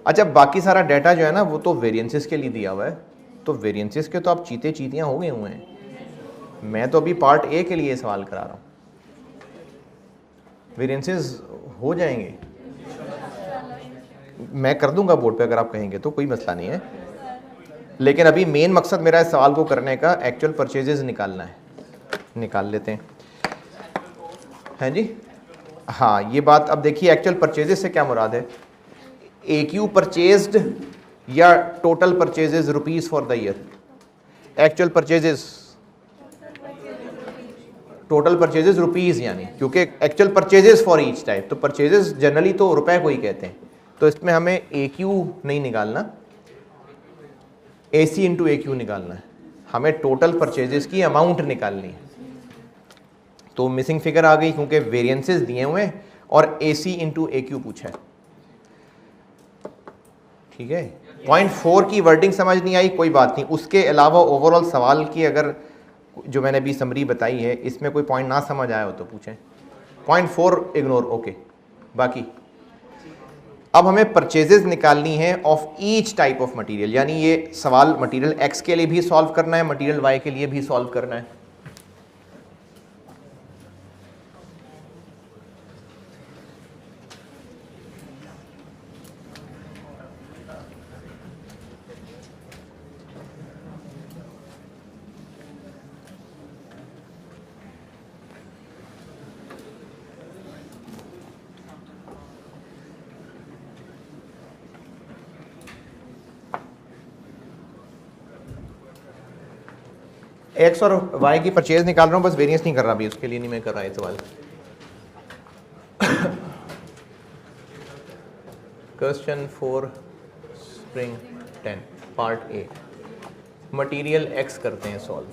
अच्छा बाकी सारा डाटा जो है ना वो तो वेरिएंसेस के लिए दिया हुआ है, तो वेरिएंसेस के तो आप चीते चीतियां हो गए हुए हैं। मैं तो अभी पार्ट ए के लिए सवाल करा रहा हूँ, वेरिएंसेस हो जाएंगे, मैं कर दूंगा बोर्ड पे अगर आप कहेंगे तो, कोई मसला नहीं है। लेकिन अभी मेन मकसद मेरा इस सवाल को करने का एक्चुअल परचेजेस निकालना है, निकाल लेते हैं। हैं जी, हाँ ये बात अब देखिए, एक्चुअल परचेजेस से क्या मुराद है, AQ परचेज्ड या total purchases rupees for the year. Actual purchases, total purchases rupees, यानी क्योंकि actual purchases for each type, तो परचेजेस जनरली तो रुपए को ही कहते हैं, तो इसमें हमें AQ नहीं निकालना, AC इंटू AQ निकालना है, हमें टोटल परचेजेस की अमाउंट निकालनी है। तो मिसिंग फिगर आ गई क्योंकि वेरिएंसेस दिए हुए हैं और AC इंटू AQ पूछा है। ठीक है, पॉइंट 4 की वर्डिंग समझ नहीं आई, कोई बात नहीं, उसके अलावा ओवरऑल सवाल की अगर जो मैंने अभी समरी बताई है इसमें कोई पॉइंट ना समझ आया हो तो पूछें। Point 4 ignore, okay. बाकी अब हमें परचेजेस निकालनी है of each type of material, यानी ये सवाल मटेरियल X के लिए भी सॉल्व करना है, मटेरियल Y के लिए भी सॉल्व करना है। X और Y की परचेज निकाल रहा हूँ, बस वेरिएंस नहीं कर रहा अभी, उसके लिए नहीं मैं कर रहा ये सवाल। Question 4 spring 10 part A, material X करते हैं सॉल्व।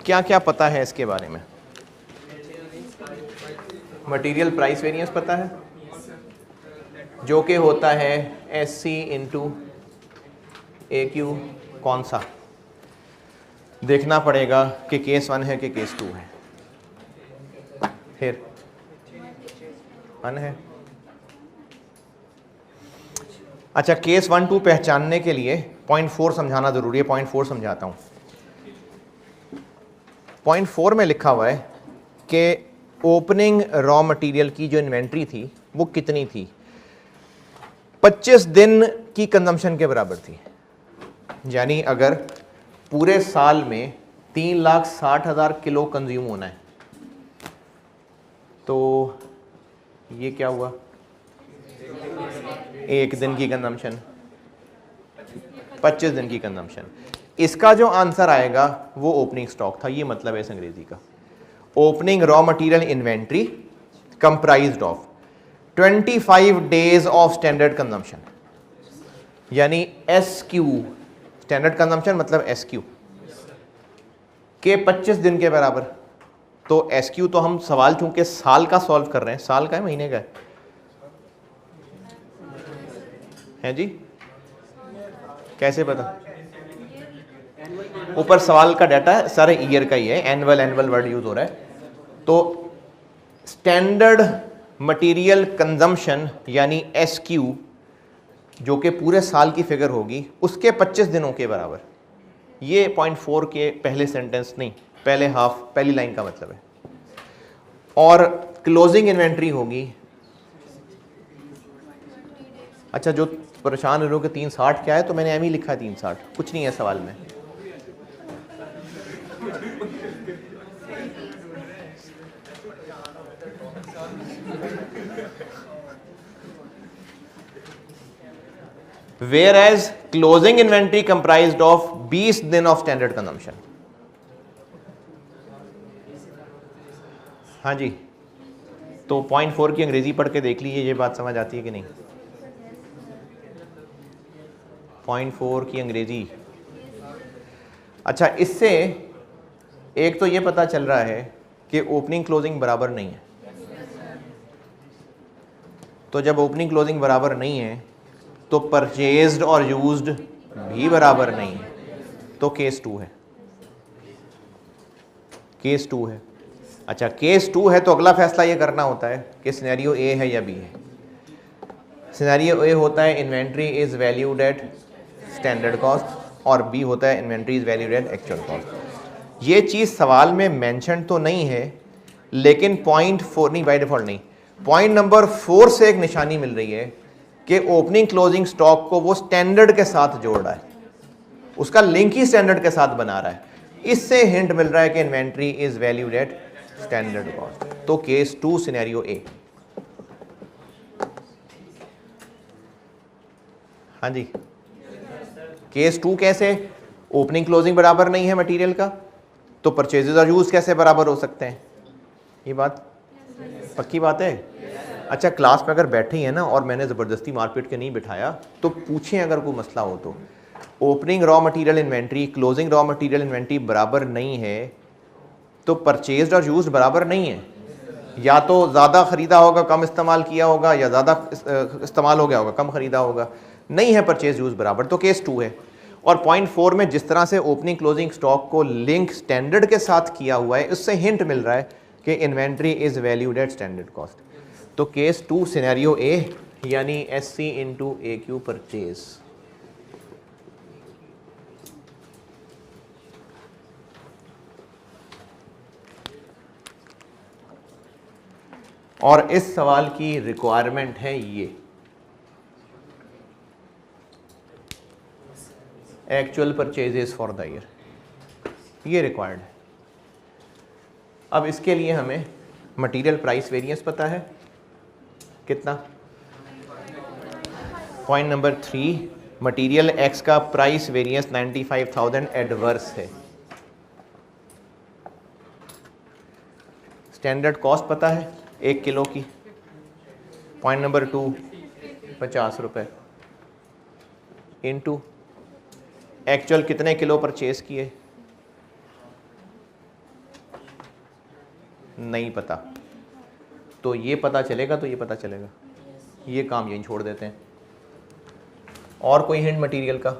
क्या क्या पता है इसके बारे में? मटेरियल प्राइस वेरिएंस पता है, जो कि होता है SC इंटू AQ। कौन सा देखना पड़ेगा कि केस 1 है कि केस 2 है। फिर 1 है। अच्छा, केस 1 2 पहचानने के लिए पॉइंट 4 समझाना जरूरी है। पॉइंट 4 समझाता हूं। पॉइंट 4 में लिखा हुआ है कि ओपनिंग रॉ मटेरियल की जो इन्वेंट्री थी वो कितनी थी, 25 दिन की कंजम्पशन के बराबर थी। यानी अगर पूरे साल में 3,60,000 किलो कंज्यूम होना है तो ये क्या हुआ, एक दिन की कंजम्पशन, 25 दिन की कंजम्पशन। इसका जो आंसर आएगा वो ओपनिंग स्टॉक था, ये मतलब है इस अंग्रेजी का। Opening raw material inventory comprised of 25 days of standard consumption, यानी SQ, स्टैंडर्ड कंजम्पशन मतलब SQ के 25 दिन के बराबर। तो SQ तो हम सवाल चूंकि साल का सॉल्व कर रहे हैं, साल का है महीने का है जी, कैसे पता? ऊपर सवाल का डाटा है, सारे ईयर का ही है, एनुअल वर्ड यूज हो रहा है। तो स्टैंडर्ड मटेरियल कंजम्पशन यानी SQ जो कि पूरे साल की फिगर होगी उसके 25 दिनों के बराबर। ये पॉइंट 4 के पहले सेंटेंस नहीं, पहले हाफ, पहली लाइन का मतलब है। और क्लोजिंग इन्वेंट्री होगी, अच्छा जो परेशान हो रहे हो कि 360 क्या है, तो मैंने एम ही लिखा है 360, कुछ नहीं है सवाल में। Whereas closing inventory comprised of 20 दिन of standard consumption। हाँ जी, तो पॉइंट 4 की अंग्रेजी पढ़ के देख लीजिए, ये बात समझ आती है कि नहीं। पॉइंट 4 की अंग्रेजी, अच्छा इससे एक तो ये पता चल रहा है कि ओपनिंग क्लोजिंग बराबर नहीं है। तो जब ओपनिंग क्लोजिंग बराबर नहीं है तो परचेज्ड और यूज्ड भी बराबर नहीं है। तो केस 2 है, केस 2 है। अच्छा केस 2 है तो अगला फैसला ये करना होता है कि सिनेरियो ए है या बी है। सिनेरियो ए होता है inventory is valued at standard cost और बी होता है inventory is valued at actual cost. ये चीज़ सवाल में मेंशन तो नहीं है, लेकिन पॉइंट 4 नहीं, बाय डिफॉल्ट नहीं, पॉइंट नंबर 4 से एक निशानी मिल रही है कि ओपनिंग क्लोजिंग स्टॉक को वो स्टैंडर्ड के साथ जोड़ रहा है, उसका लिंक ही स्टैंडर्ड के साथ बना रहा है। इससे हिंट मिल रहा है कि inventory is valued at standard cost. तो केस 2 सिनेरियो ए। हाँ जी, केस 2 कैसे? ओपनिंग क्लोजिंग बराबर नहीं है मटेरियल का, तो परचेजेज और यूज कैसे बराबर हो सकते हैं? ये बात पक्की बात है। अच्छा क्लास में अगर बैठे ही है ना और मैंने ज़बरदस्ती मारपीट के नहीं बिठाया तो पूछें अगर कोई मसला हो तो, opening raw material inventory closing raw material inventory बराबर नहीं है तो परचेज्ड और यूज्ड बराबर नहीं है। या तो ज़्यादा ख़रीदा होगा कम इस्तेमाल किया होगा, या ज़्यादा इस्तेमाल हो गया होगा कम ख़रीदा होगा। नहीं है परचेज यूज बराबर, तो केस 2 है। और पॉइंट 4 में जिस तरह से ओपनिंग क्लोजिंग स्टॉक को लिंक स्टैंडर्ड के साथ किया हुआ है, उससे हिंट मिल रहा है कि inventory is valued at standard cost. तो केस 2 सिनेरियो ए यानी SC इंटू AQ परचेज। और इस सवाल की रिक्वायरमेंट है ये actual purchases for the year, ये रिक्वायर्ड है। अब इसके लिए हमें मटेरियल प्राइस वेरिएंस पता है कितना, पॉइंट नंबर 3, मटेरियल एक्स का प्राइस वेरिएंस 95,000 एडवर्स है। स्टैंडर्ड कॉस्ट पता है 1 किलो की, पॉइंट नंबर 2 50 रुपये इनटू एक्चुअल कितने किलो परचेज किए नहीं पता, तो ये पता चलेगा तो ये पता चलेगा, ये काम यहीं छोड़ देते हैं। और कोई हिंट मटेरियल का?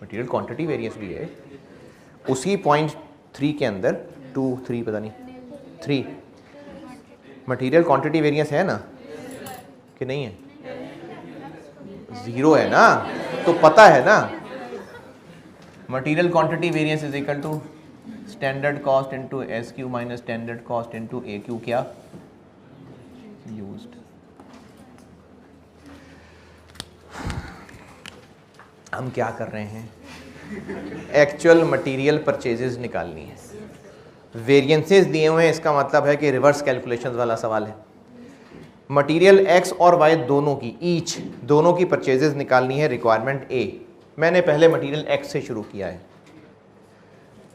मटेरियल क्वांटिटी वेरिएंस भी है उसी पॉइंट 3 के अंदर, 2 3 पता नहीं 3 मटेरियल क्वांटिटी वेरिएंस है ना कि नहीं है? 0 है ना, तो पता है ना material quantity variance is equal to standard cost into SQ minus standard cost into AQ क्या यूज्ड। हम क्या कर रहे हैं, एक्चुअल मटेरियल परचेजेस निकालनी है। वेरिएंसेस दिए हुए हैं, इसका मतलब है कि रिवर्स कैलकुलेशंस वाला सवाल है। मटेरियल एक्स और वाई दोनों की, ईच दोनों की परचेजेस निकालनी है, रिक्वायरमेंट ए। मैंने पहले मटेरियल एक्स से शुरू किया है,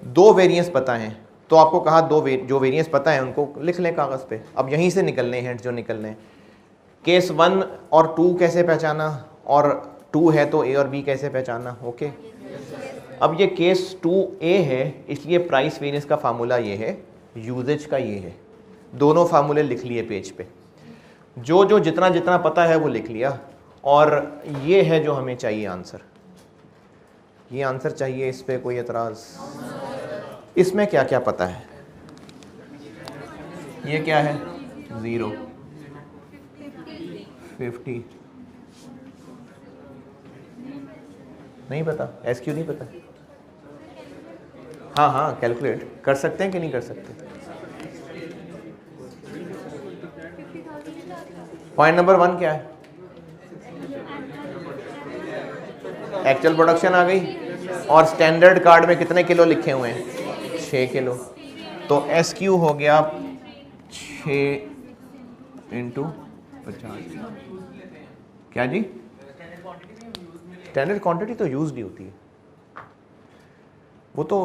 2 वेरिएंस पता हैं, तो आपको कहा जो वेरिएंस पता है उनको लिख लें कागज़ पे। अब यहीं से निकलने हैं जो निकलने हैं। केस 1 और 2 कैसे पहचाना, और 2 है तो ए और बी कैसे पहचाना, ओके। अब ये केस 2A है, इसलिए प्राइस वेरिएंस का फार्मूला ये है, यूजेज का ये है। दोनों फार्मूले लिख लिए पेज पे, जो जितना जितना पता है वो लिख लिया। और ये है जो हमें चाहिए आंसर, ये आंसर चाहिए। इस पे कोई एतराज़? इसमें क्या क्या पता है? ये क्या है? 0 50 नहीं पता, SQ नहीं पता। हाँ कैलकुलेट कर सकते हैं कि नहीं कर सकते? पॉइंट नंबर 1 क्या है? एक्चुअल प्रोडक्शन आ गई, और स्टैंडर्ड कार्ड में कितने किलो लिखे हुए हैं? 6 किलो। तो SQ हो गया 6 इंटू 50। क्या जी? स्टैंडर्ड क्वांटिटी तो यूज्ड ही होती है, वो तो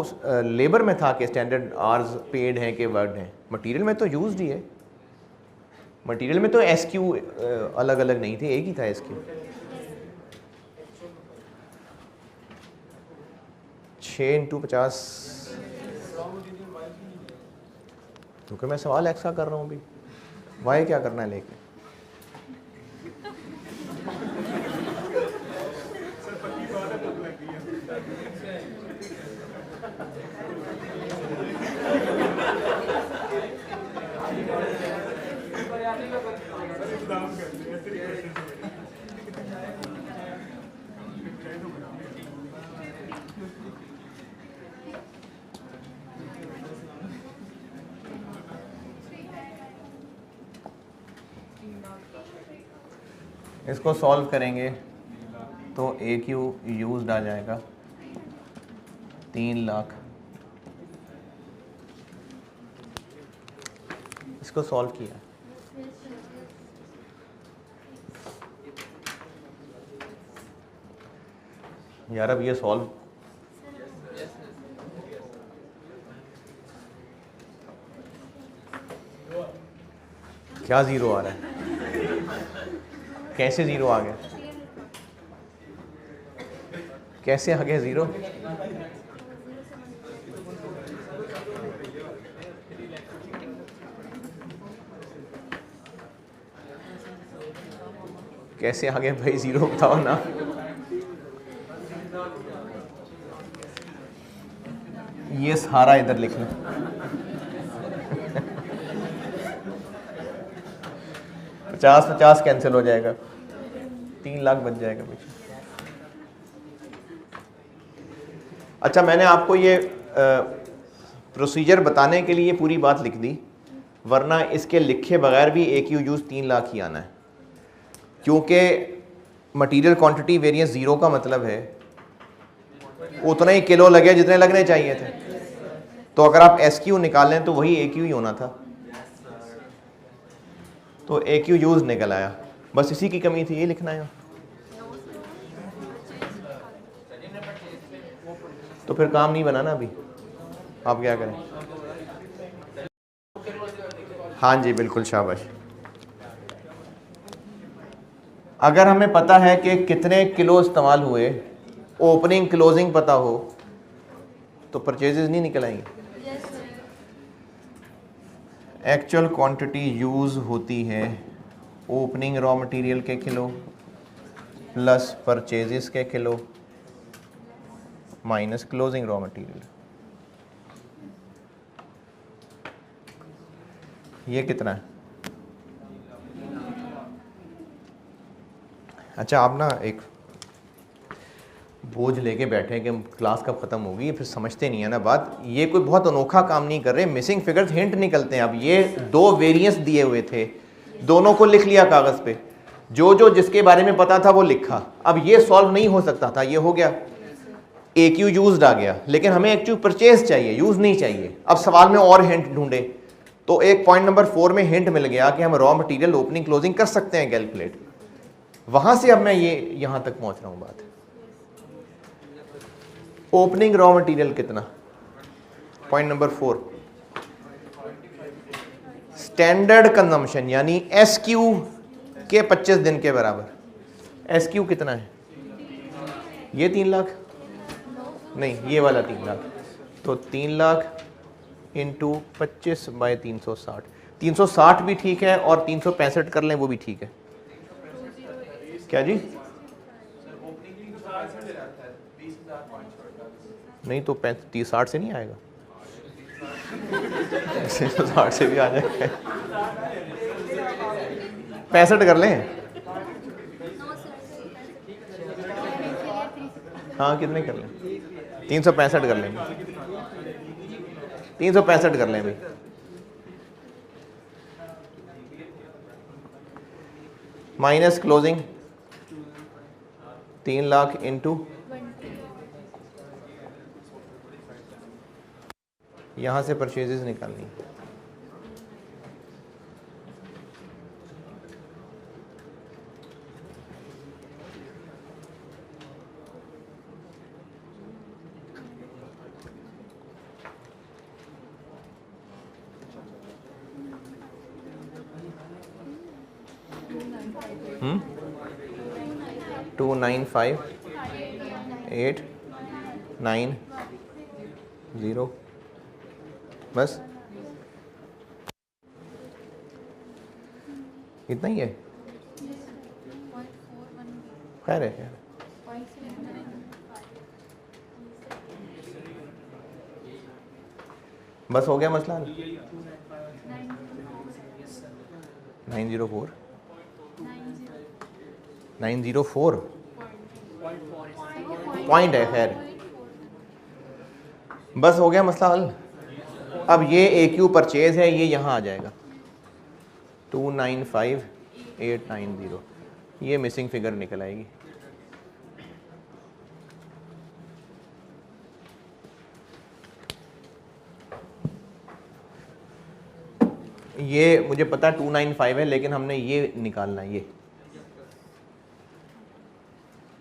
लेबर में था कि स्टैंडर्ड आवर्स पेड हैं कि वर्ड हैं। मटेरियल में तो यूज्ड ही है, मटेरियल में तो SQ अलग अलग नहीं थे, एक ही था SQ। 6 इंटू 50, क्योंकि मैं सवाल एक्स का कर रहा हूँ अभी, वाई क्या करना है लेके। इसको सॉल्व करेंगे तो ए क्यू यूज आ जाएगा 3 लाख। इसको सॉल्व किया, यार अब ये सॉल्व क्या जीरो आ रहा है? कैसे जीरो आ गया? कैसे आ गया जीरो? कैसे आ गया भाई जीरो, बताओ ना। ये सारा इधर लिख लो। 50-50 कैंसिल हो जाएगा, 3 लाख बच जाएगा पीछे। अच्छा, मैंने आपको ये प्रोसीजर बताने के लिए पूरी बात लिख दी, वरना इसके लिखे बगैर भी एक यूज 3 लाख ही आना है, क्योंकि मटेरियल क्वांटिटी वेरिएंस जीरो का मतलब है उतना ही किलो लगे जितने लगने चाहिए थे। तो अगर आप एस क्यू निकालें तो वही ए क्यू ही होना था, तो ए क्यू यूज निकल आया। बस इसी की कमी थी, ये लिखना है। तो फिर काम नहीं बना ना अभी, आप क्या करें? हाँ जी बिल्कुल, शाबाश। अगर हमें पता है कि कितने किलो इस्तेमाल हुए, ओपनिंग क्लोजिंग पता हो, तो परचेजेस नहीं निकल आएंगे। एक्चुअल क्वांटिटी यूज होती है ओपनिंग रॉ मटेरियल के किलो प्लस परचेजेस के kilo minus closing raw material. ये कितना है? अच्छा, आप ना एक बोझ लेके बैठे हैं कि क्लास कब ख़त्म होगी, फिर समझते नहीं है ना बात। ये कोई बहुत अनोखा काम नहीं कर रहे, मिसिंग फिगर्स हिंट निकलते हैं। अब ये 2 वेरिएंस दिए हुए थे, दोनों को लिख लिया कागज़ पे, जो जो जिसके बारे में पता था वो लिखा। अब ये सॉल्व नहीं हो सकता था, ये हो गया, ए क्यू यूज आ गया, लेकिन हमें एक्चुअल परचेज चाहिए, यूज़ नहीं चाहिए। अब सवाल में और हिंट ढूंढे तो एक पॉइंट नंबर 4 में हिंट मिल गया कि हम रॉ मटेरियल ओपनिंग क्लोजिंग कर सकते हैं कैलकुलेट। वहां से अब मैं ये यहां तक पहुंच रहा हूं बात। ओपनिंग रॉ मटेरियल कितना? पॉइंट नंबर 4, स्टैंडर्ड कंजम्पशन यानी एस क्यू के 25 दिन के बराबर। एस क्यू कितना है? ये 3 लाख नहीं, ये वाला 3 लाख। तो 3 लाख इंटू 25/360। 360 भी ठीक है और 365 कर लें वो भी ठीक है। क्या जी? नहीं तो 60 से नहीं आएगा, 60 से भी आ जाएगा। 65 कर लें। हाँ, कितने कर लें? 365 कर लेंगे, 365 कर लें भाई। माइनस क्लोजिंग 3 लाख इंटू, यहां से परचेजेस निकालनी। हम्म 295,890 बस इतना ही है। खैर है, बस हो गया मसला। 904 904 पॉइंट है, खैर बस हो गया मसला हल। अब ये AQ परचेज है, ये यहाँ आ जाएगा 295890, ये मिसिंग फिगर निकल आएगी। ये मुझे पता 295 है, लेकिन हमने ये निकालना है ये,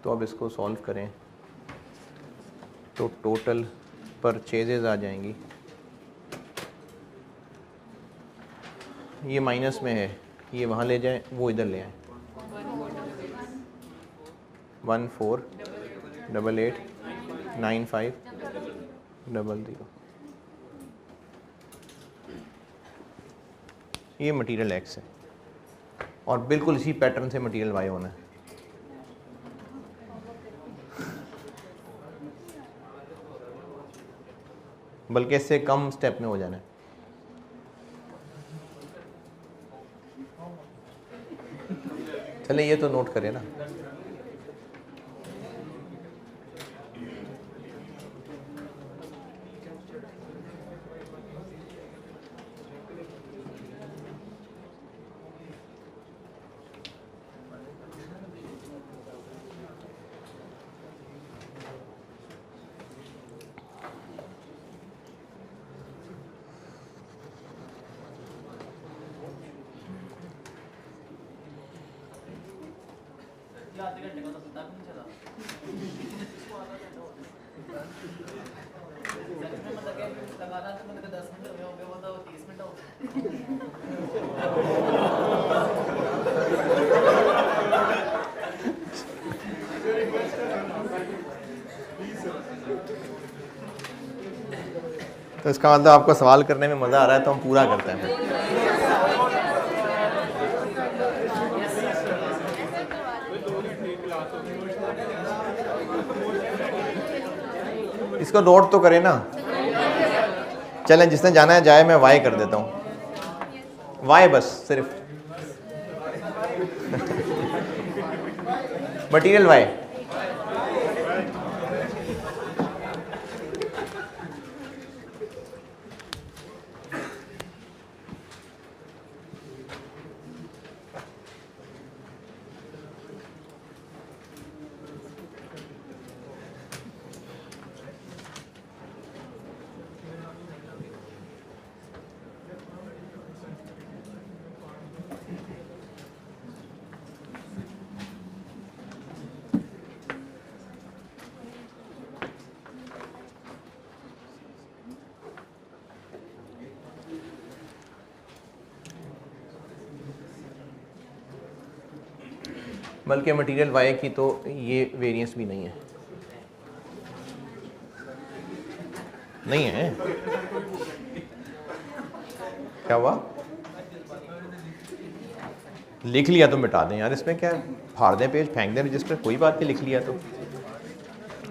तो अब इसको सॉल्व करें तो टोटल परचेजेज आ जाएंगी, ये माइनस में है, ये वहाँ ले जाएं, वो इधर ले आएं। 14889500, ये मटेरियल X है और बिल्कुल इसी पैटर्न से मटेरियल Y होना है। बल्कि इससे कम स्टेप में हो जाना है। चले ये तो नोट करें ना। तो इसका मतलब आपको सवाल करने में मज़ा आ रहा है, तो हम पूरा करते हैं। इसको नोट तो करें ना। चलें, जिसने जाना है जाए, मैं वाई कर देता हूँ, वाई बस सिर्फ मटीरियल वाई। बल्कि मटेरियल वाई की तो ये वेरिएंस भी नहीं है, नहीं है। क्या हुआ? लिख लिया तो मिटा दें यार, इसमें क्या है, फाड़ दें पेज, फेंक दें रजिस्टर, कोई बात नहीं, लिख लिया तो।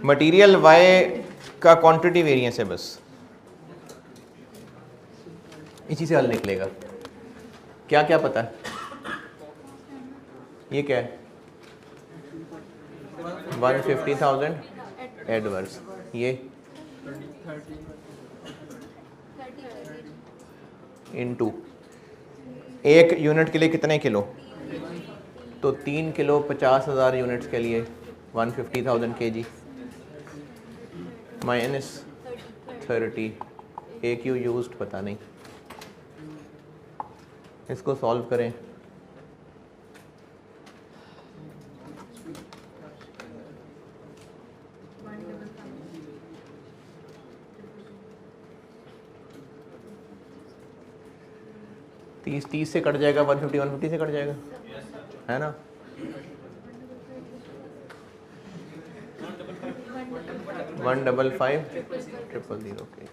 मटेरियल वाई का क्वांटिटी वेरिएंस है बस, इसी से हल निकलेगा। क्या क्या पता है? ये क्या है? 150,000 एडवर्स, ये इनटू 1 यूनिट के लिए कितने किलो, तो 3 किलो 50,000 यूनिट्स के लिए 150,000 kg माइनस 30 AQ यूज्ड पता नहीं। इसको सॉल्व करें, तीस से कट जाएगा, 150 से कट जाएगा, है ना। 155,000 के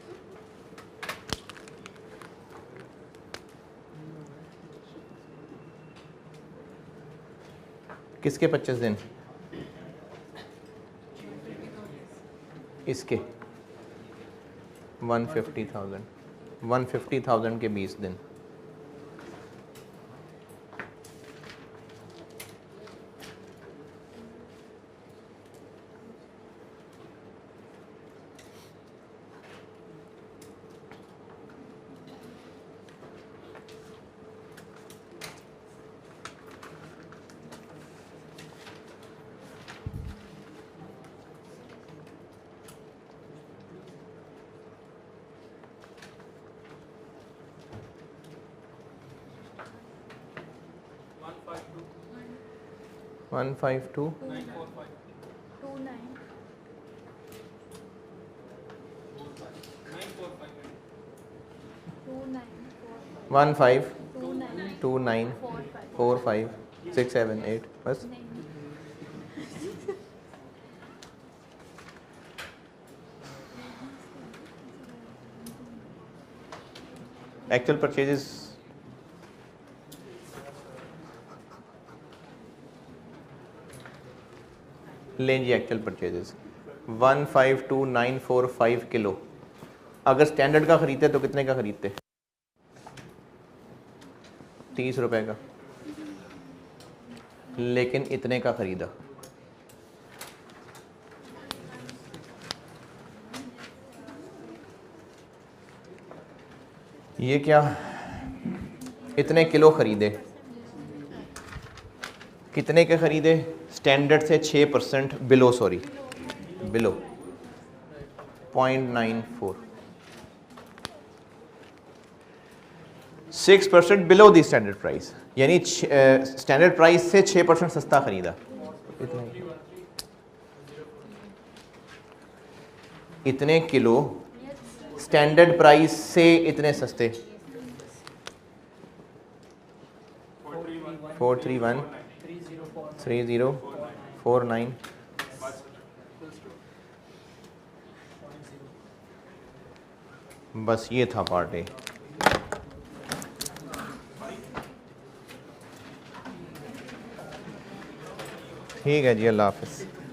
किसके 25 दिन? इसके 150,000 150,000 के 20 दिन। वन फाइव टू 15294567 8 बस। एक्चुअल परचेजेस लें जी, एक्चुअल परचेजेस 152945 किलो। अगर स्टैंडर्ड का खरीदते तो कितने का खरीदते? 30 रुपए का, लेकिन इतने का खरीदा। ये क्या, इतने किलो खरीदे, कितने के खरीदे? स्टैंडर्ड से 6% below, sorry below 0.94, 6% below the standard price, यानी स्टैंडर्ड प्राइस से 6% सस्ता खरीदा। इतने किलो स्टैंडर्ड प्राइस से इतने सस्ते। 4313049। बस ये था पार्ट ए। ठीक है जी, अल्लाह हाफिज़।